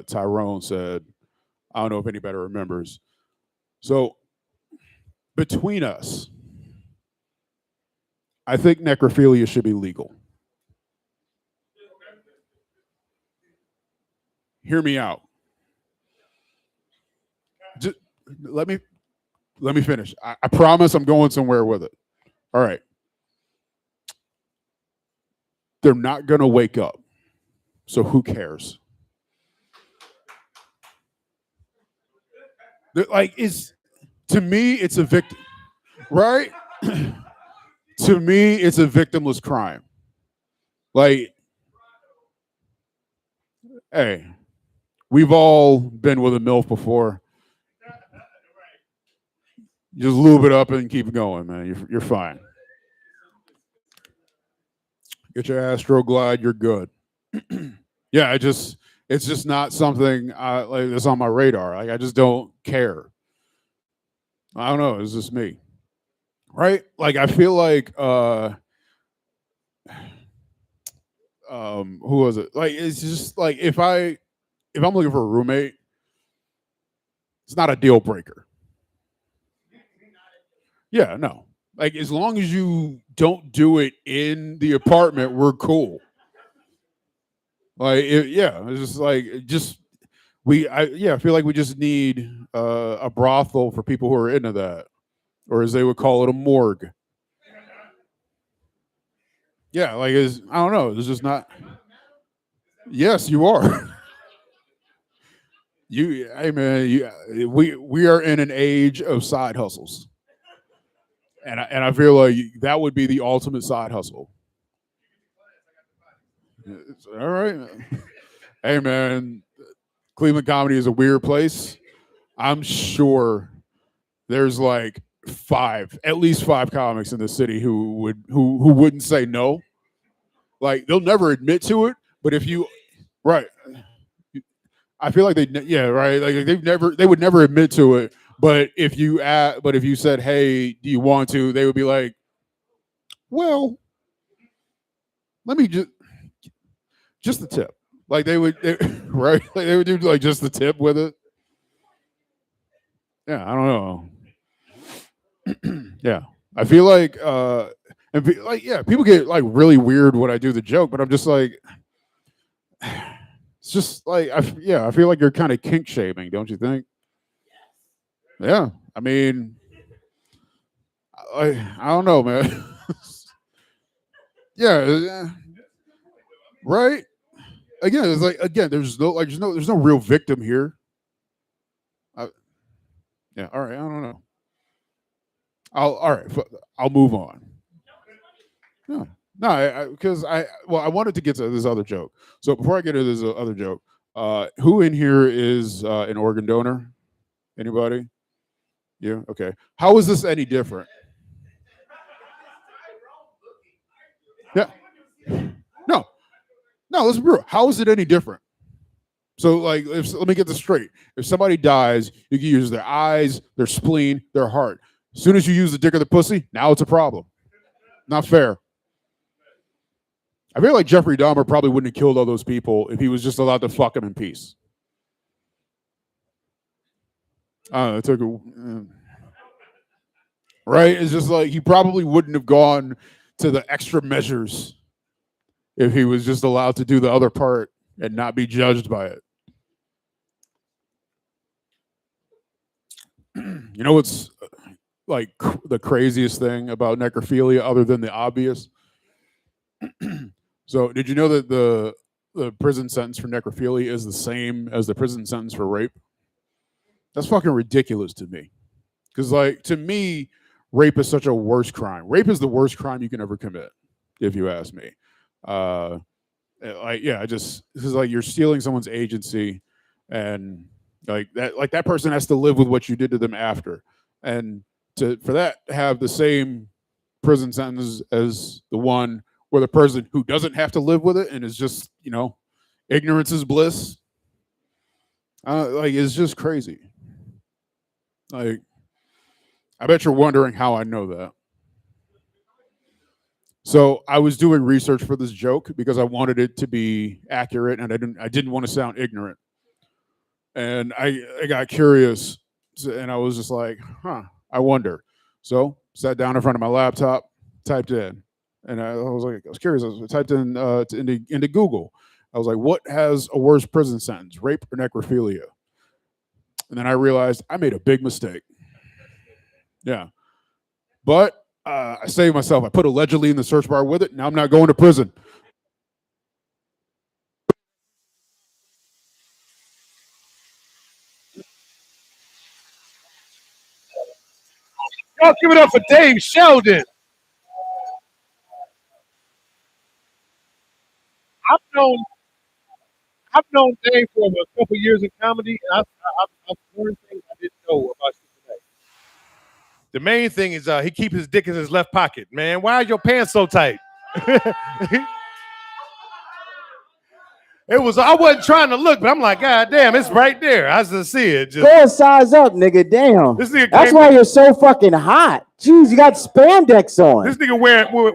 Tyrone said. I don't know if anybody remembers. So between us, I think necrophilia should be legal. Hear me out. Just let me finish. I promise I'm going somewhere with it. All right. They're not gonna wake up. So who cares? Like it's to me, it's a victim, right? To me, it's a victimless crime. Like, hey, we've all been with a MILF before. Just lube it up and keep going, man. You're fine. Get your Astroglide, you're good. Yeah, it's just not something like that's on my radar. Like I just don't care. I don't know. It's just me, right? Like I feel like who was it? Like it's just like if I'm looking for a roommate, it's not a deal breaker. Yeah, no. Like as long as you don't do it in the apartment, we're cool. Like it's just like I feel like we just need a brothel for people who are into that, or as they would call it, a morgue. Yeah, like I don't know. It's just not. Yes, you are. Hey man, we are in an age of side hustles, and I feel like that would be the ultimate side hustle. All right, hey man, Cleveland comedy is a weird place. I'm sure there's like at least five comics in the city who wouldn't say no. Like they'll never admit to it, but if you right, I feel like right, like they would never admit to it. But if you said, hey, do you want to? They would be like, well, let me just the tip. Like right, like they would do like just the tip with it. Yeah, I don't know. Yeah, I feel like people get like really weird when I do the joke, but I'm just like, it's just like I feel like you're kind of kink shaming, don't you think? Yeah, I mean, I don't know, man. Yeah, right. Again, it's like there's no real victim here. Yeah, all right. I don't know. All right. I'll move on. No, because I wanted to get to this other joke. So before I get to this other joke, who in here is an organ donor? Anybody? Yeah. Okay. How is this any different? Yeah. No. Let's be real. How is it any different? So, like, let me get this straight. If somebody dies, you can use their eyes, their spleen, their heart. As soon as you use the dick or the pussy, now it's a problem. Not fair. I feel like Jeffrey Dahmer probably wouldn't have killed all those people if he was just allowed to fuck them in peace. It took right. It's just like he probably wouldn't have gone to the extra measures if he was just allowed to do the other part and not be judged by it. You know what's like the craziest thing about necrophilia, other than the obvious? So, did you know that the prison sentence for necrophilia is the same as the prison sentence for rape? That's fucking ridiculous to me. Because, like, to me, rape is such a worse crime. Rape is the worst crime you can ever commit, if you ask me. Because like you're stealing someone's agency, and like that person has to live with what you did to them after, and for that to have the same prison sentence as the one where the person who doesn't have to live with it and is just ignorance is bliss. Like it's just crazy. Like I bet you're wondering how I know that. So I was doing research for this joke because I wanted it to be accurate and I didn't want to sound ignorant. And I got curious and I was just like, I wonder. So sat down in front of my laptop, typed in, and I was curious. I typed in into Google. I was like, what has a worse prison sentence, rape or necrophilia? And then I realized I made a big mistake. Yeah. But I saved myself. I put allegedly in the search bar with it. Now I'm not going to prison. Y'all give it up for Dave Sheldon. I've known Dave for a couple years in comedy, and I've learned things I didn't know about you today. The main thing is he keeps his dick in his left pocket. Man, why are your pants so tight? I wasn't trying to look, but I'm like, God damn, it's right there. I just see it. Go and size up, nigga. Damn. This nigga That's why you're so fucking hot. Jeez, you got spandex on. This nigga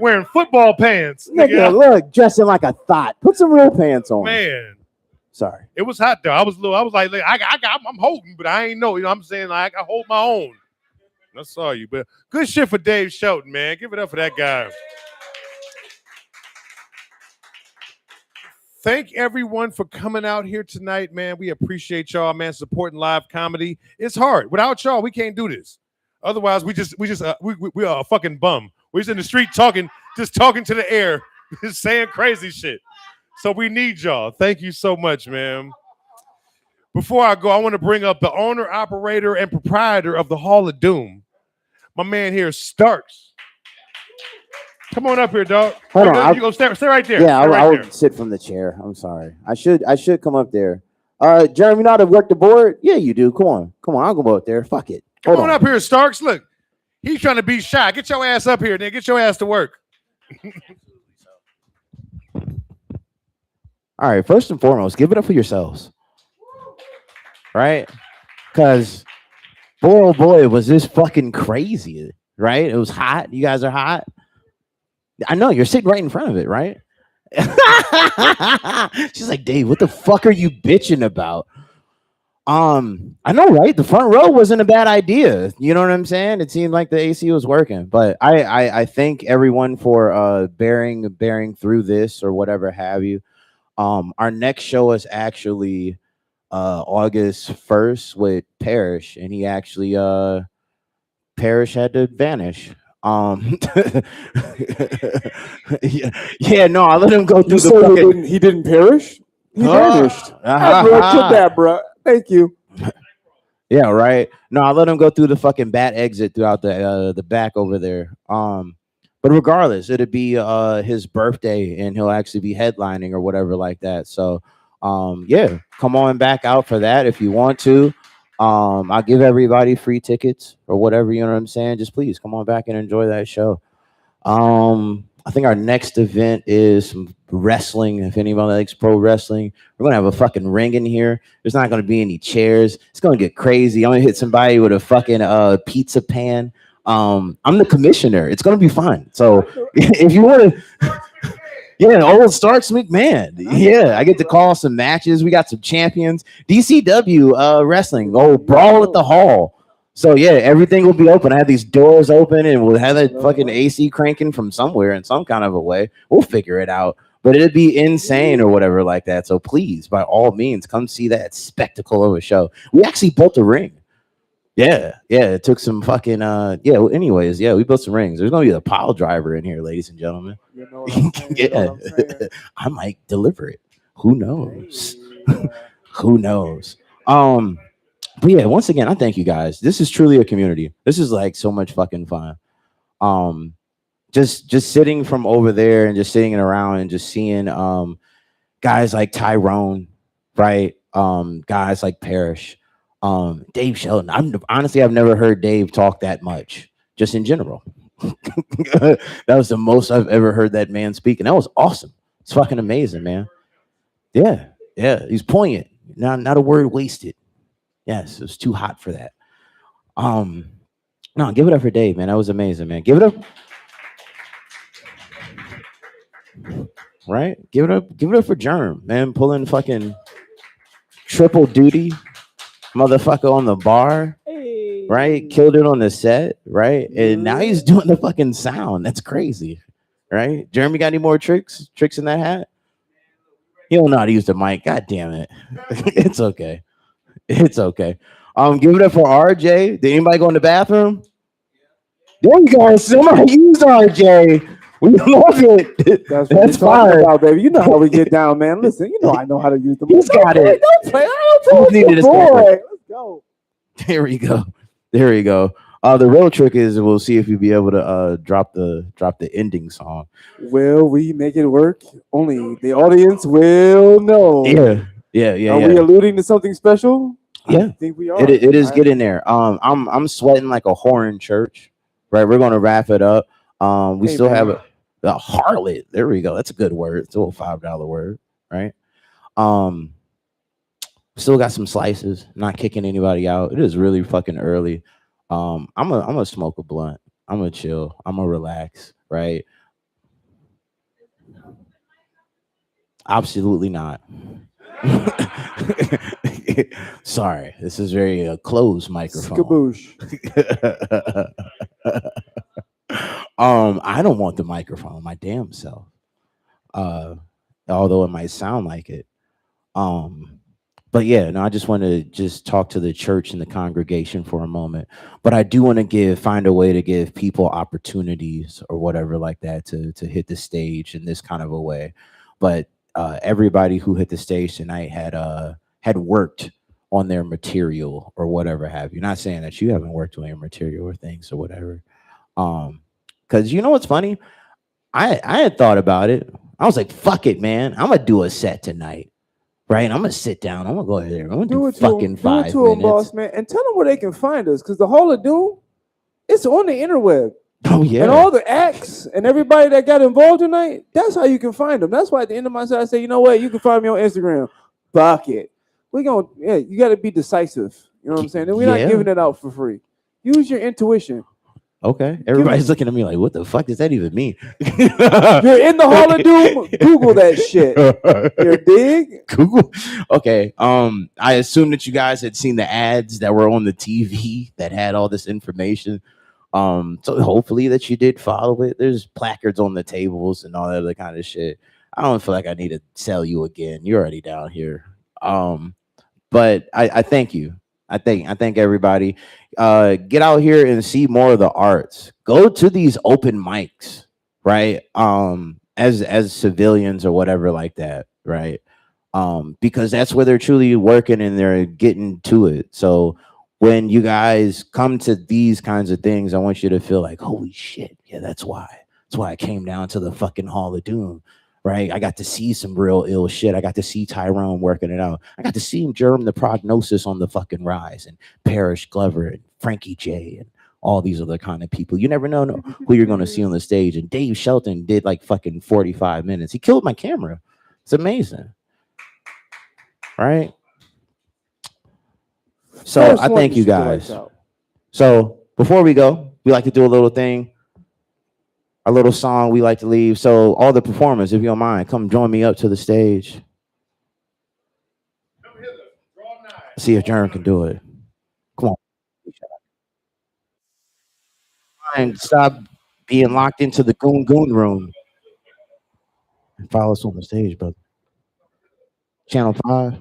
wearing football pants. Nigga, look, dressing like a thought. Put some real pants on. Man. Sorry. It was hot though. I was like, I'm holding, but I ain't know. You know what I'm saying? Like, I hold my own. I saw you, but good shit for Dave Shelton, man. Give it up for that guy. Thank everyone for coming out here tonight, man. We appreciate y'all, man, supporting live comedy. It's hard. Without y'all, we can't do this. Otherwise, we are a fucking bum. We're just in the street talking to the air, just saying crazy shit. So we need y'all. Thank you so much, man. Before I go, I want to bring up the owner, operator, and proprietor of the Hall of Doom. My man here, Starks. Come on up here, dog. Hold on. You go stay right there. Yeah, Stay I would sit from the chair. I'm sorry. I should come up there. Jeremy, you know how to work the board? Yeah, you do. Come on. I'll go up there. Fuck it. Come on up here, Starks. Look, he's trying to be shy. Get your ass up here, nigga. Get your ass to work. All right. First and foremost, give it up for yourselves. Right? Because, boy, oh boy, was this fucking crazy. Right? It was hot. You guys are hot. I know. You're sitting right in front of it, right? She's like, Dave, what the fuck are you bitching about? I know, right? The front row wasn't a bad idea. You know what I'm saying? It seemed like the AC was working, but I thank everyone for bearing through this or whatever have you. Our next show is actually August 1st with Parrish, and he actually Parrish had to vanish. Yeah, no, I let him go through the fucking... he didn't perish. He vanished. Took that, bro. Thank you. Yeah, right. No, I let him go through the fucking bat exit throughout the back over there. But regardless, it'll be his birthday, and he'll actually be headlining or whatever like that. So, yeah, come on back out for that if you want to. I'll give everybody free tickets or whatever, you know what I'm saying? Just please come on back and enjoy that show. I think our next event is some wrestling. If anybody likes pro wrestling, we're going to have a fucking ring in here. There's not going to be any chairs. It's going to get crazy. I'm going to hit somebody with a fucking pizza pan. I'm the commissioner. It's going to be fun. So if you want to... Yeah, old Starks McMahon. Yeah, I get to call some matches. We got some champions. DCW wrestling. Oh, Brawl at the Hall. So, yeah, everything will be open. I have these doors open, and we'll have that fucking AC cranking from somewhere in some kind of a way. We'll figure it out. But it'd be insane or whatever like that. So, please, by all means, come see that spectacle of a show. We actually built a ring. Yeah, it took some fucking anyways, we built some rings. There's gonna be a pile driver in here, ladies and gentlemen. You know what I'm saying? Yeah, I might deliver it. Who knows? Who knows? But yeah, once again, I thank you guys. This is truly a community. This is like so much fucking fun. Just sitting from over there and just sitting around and just seeing guys like Tyrone, right? Guys like Parrish. Dave Sheldon. I've never heard Dave talk that much, just in general. That was the most I've ever heard that man speak, and that was awesome. It's fucking amazing, man. Yeah, he's poignant. Not a word wasted. Yes, it was too hot for that. No, give it up for Dave, man. That was amazing, man. Give it up. right? Give it up for Germ, man, pulling fucking triple duty, motherfucker on the bar, right? Killed it on the set, right? And now he's doing the fucking sound. That's crazy, right? Jeremy got any more tricks in that hat? He don't know how to use the mic. God damn it. It's okay. It's okay. Give it up for RJ. Did anybody go in the bathroom? There you go. Somebody use RJ. We love it. That's what That's we're talking fire. about, baby. You know how we get down, man. Listen, you know I know how to use the He's got it. Don't play. I Who don't play needed with this your guy? boy. Let's go. There we go. There we go. The real trick is we'll see if you'll be able to drop the ending song. Will we make it work? Only the audience will know. Yeah. Are we alluding to something special? Yeah. I think we are. It is getting there. I'm sweating like a whore in church. Right, we're gonna wrap it up. We Hey, still man. have a harlot. There we go. That's a good word. It's a little $5 word, right? Still got some slices. Not kicking anybody out. It is really fucking early. I'm gonna smoke a blunt. I'm gonna chill. I'm gonna relax. Right? Absolutely not. Sorry, this is very closed microphone. Skaboosh. I don't want the microphone my damn self. Although it might sound like it. But yeah, no, I just want to just talk to the church and the congregation for a moment. But I do want to find a way to give people opportunities or whatever like that to hit the stage in this kind of a way. But everybody who hit the stage tonight had worked on their material or whatever have you. Not saying that you haven't worked on your material or things or whatever. Because you know what's funny? I had thought about it. I was like, fuck it, man. I'm gonna do a set tonight. Right? I'm gonna sit down. I'm gonna go ahead there. I'm gonna do it fucking to 5 them, minutes. boss man, and tell them where they can find us. Because the Hall of Doom, it's on the interweb. Oh yeah. And all the acts and everybody that got involved tonight, that's how you can find them. That's why at the end of my set, I say, you know what? You can find me on Instagram. Fuck it. You got to be decisive. You know what I'm saying? And we're not giving it out for free. Use your intuition. Okay. Everybody's looking at me like, what the fuck does that even mean? You're in the Hall of Doom. Google that shit. You dig? Google. Okay. I assume that you guys had seen the ads that were on the TV that had all this information. So hopefully that you did follow it. There's placards on the tables and all that other kind of shit. I don't feel like I need to tell you again. You're already down here. But I thank you. I thank everybody. Get out here and see more of the arts. Go to these open mics, right? As civilians or whatever like that, right? Because that's where they're truly working and they're getting to it. So when you guys come to these kinds of things, I want you to feel like, holy shit, yeah, that's why. That's why I came down to the fucking Hall of Doom. Right, I got to see some real ill shit. I got to see Tyrone working it out. I got to see Jerem the Prognosis on the fucking rise, and Parrish Glover and Frankie J and all these other kind of people. You never know who you're going to see on the stage. And Dave Shelton did like fucking 45 minutes. He killed my camera. It's amazing, right? So I thank you guys. So before we go, we like to do a little thing. A little song we like to leave. So all the performers, if you don't mind, come join me up to the stage. See if Jerem can do it. Come on. And stop being locked into the goon room. And follow us on the stage, brother. Channel 5.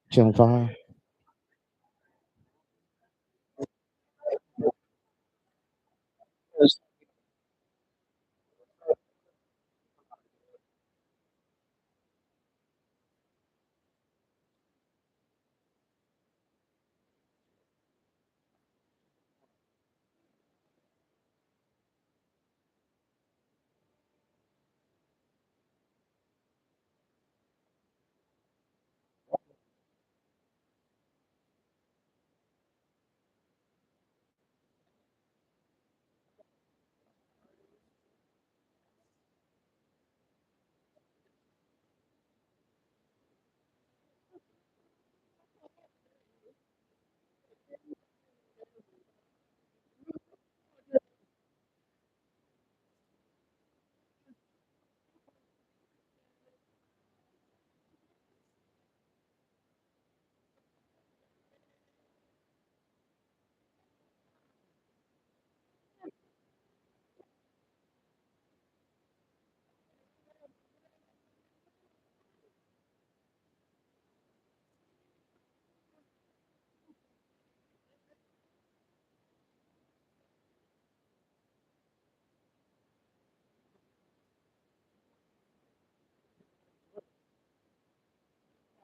Channel 5.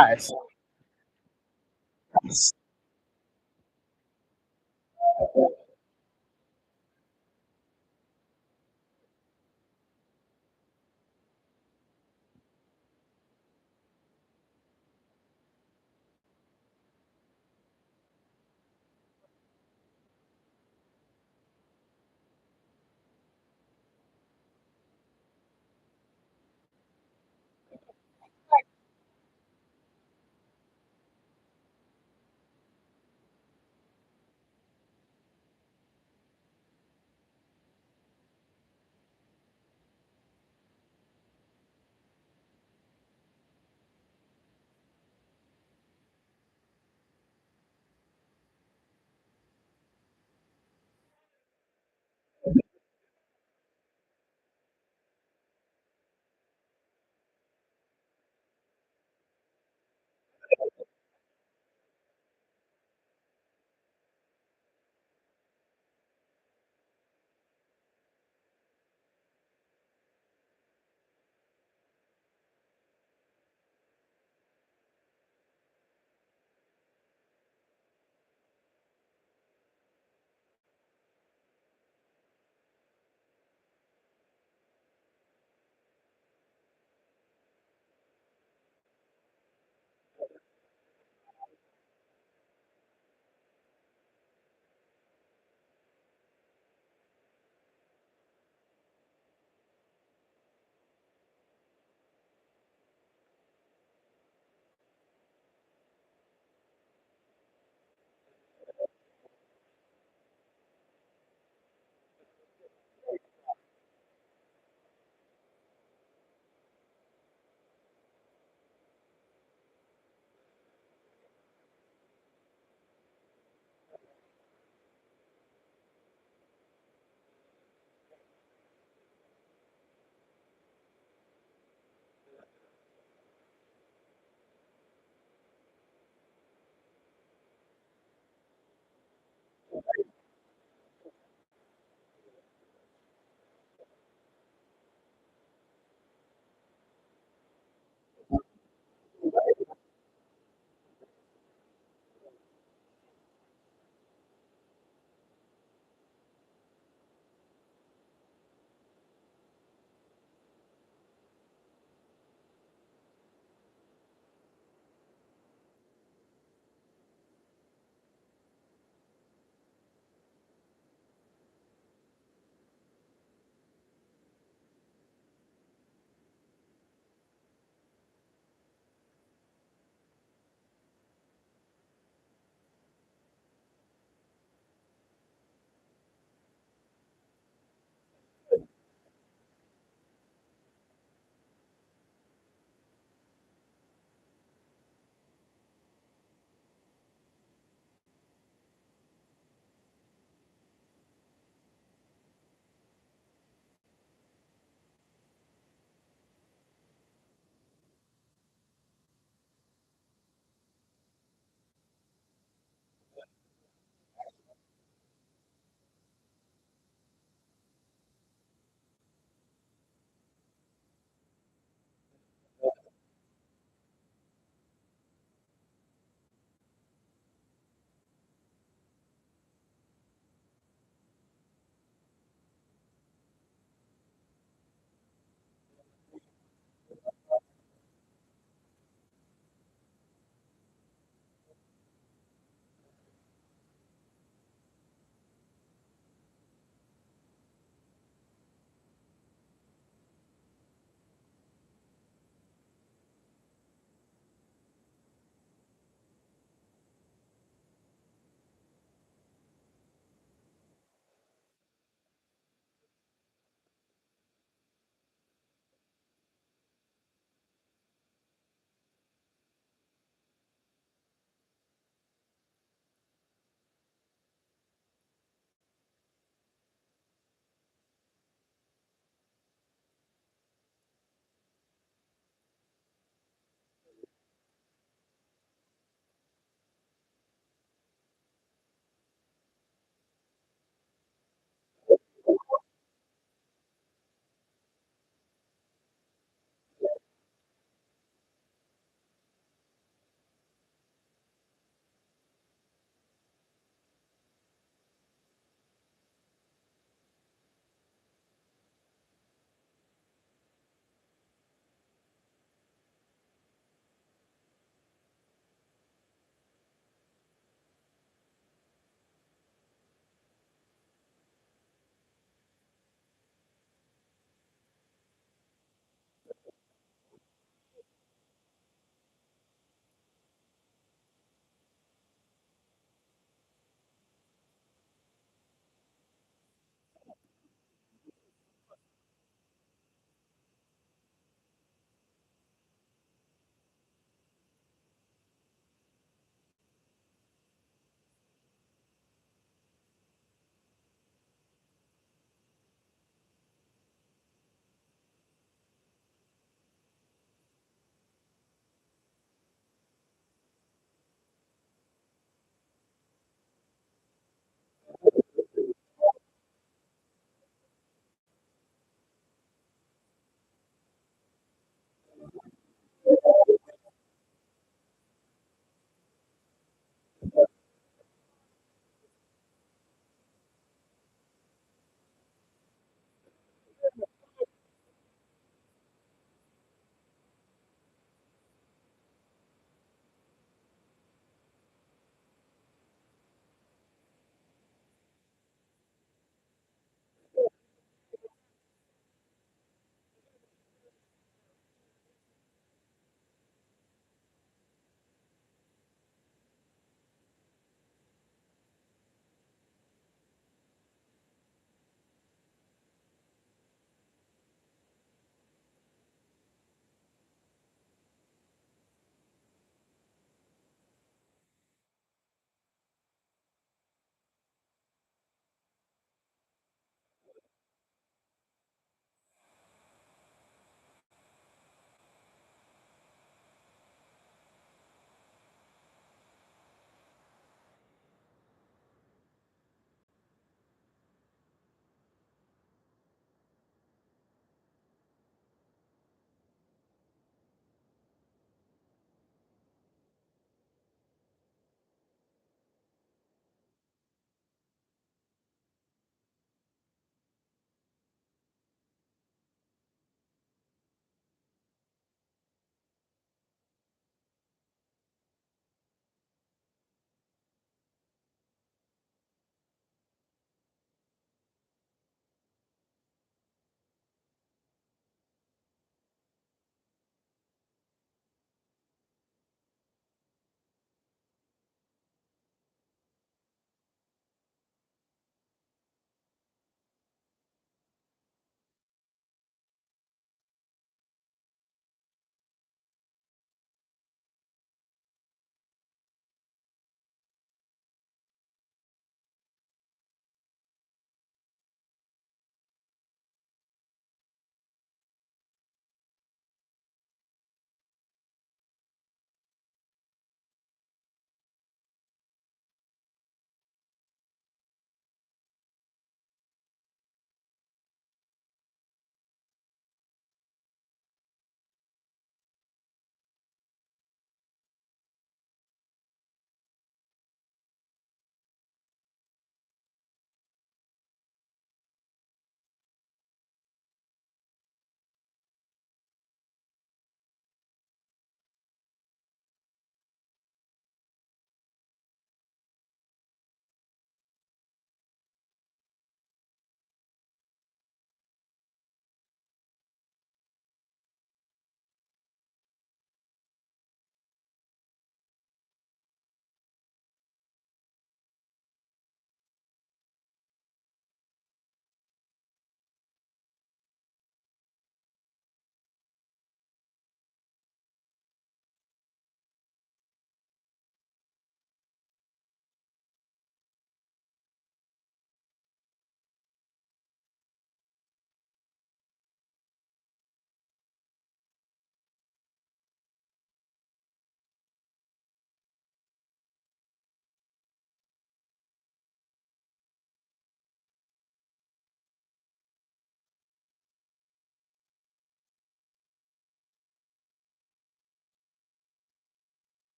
Guys.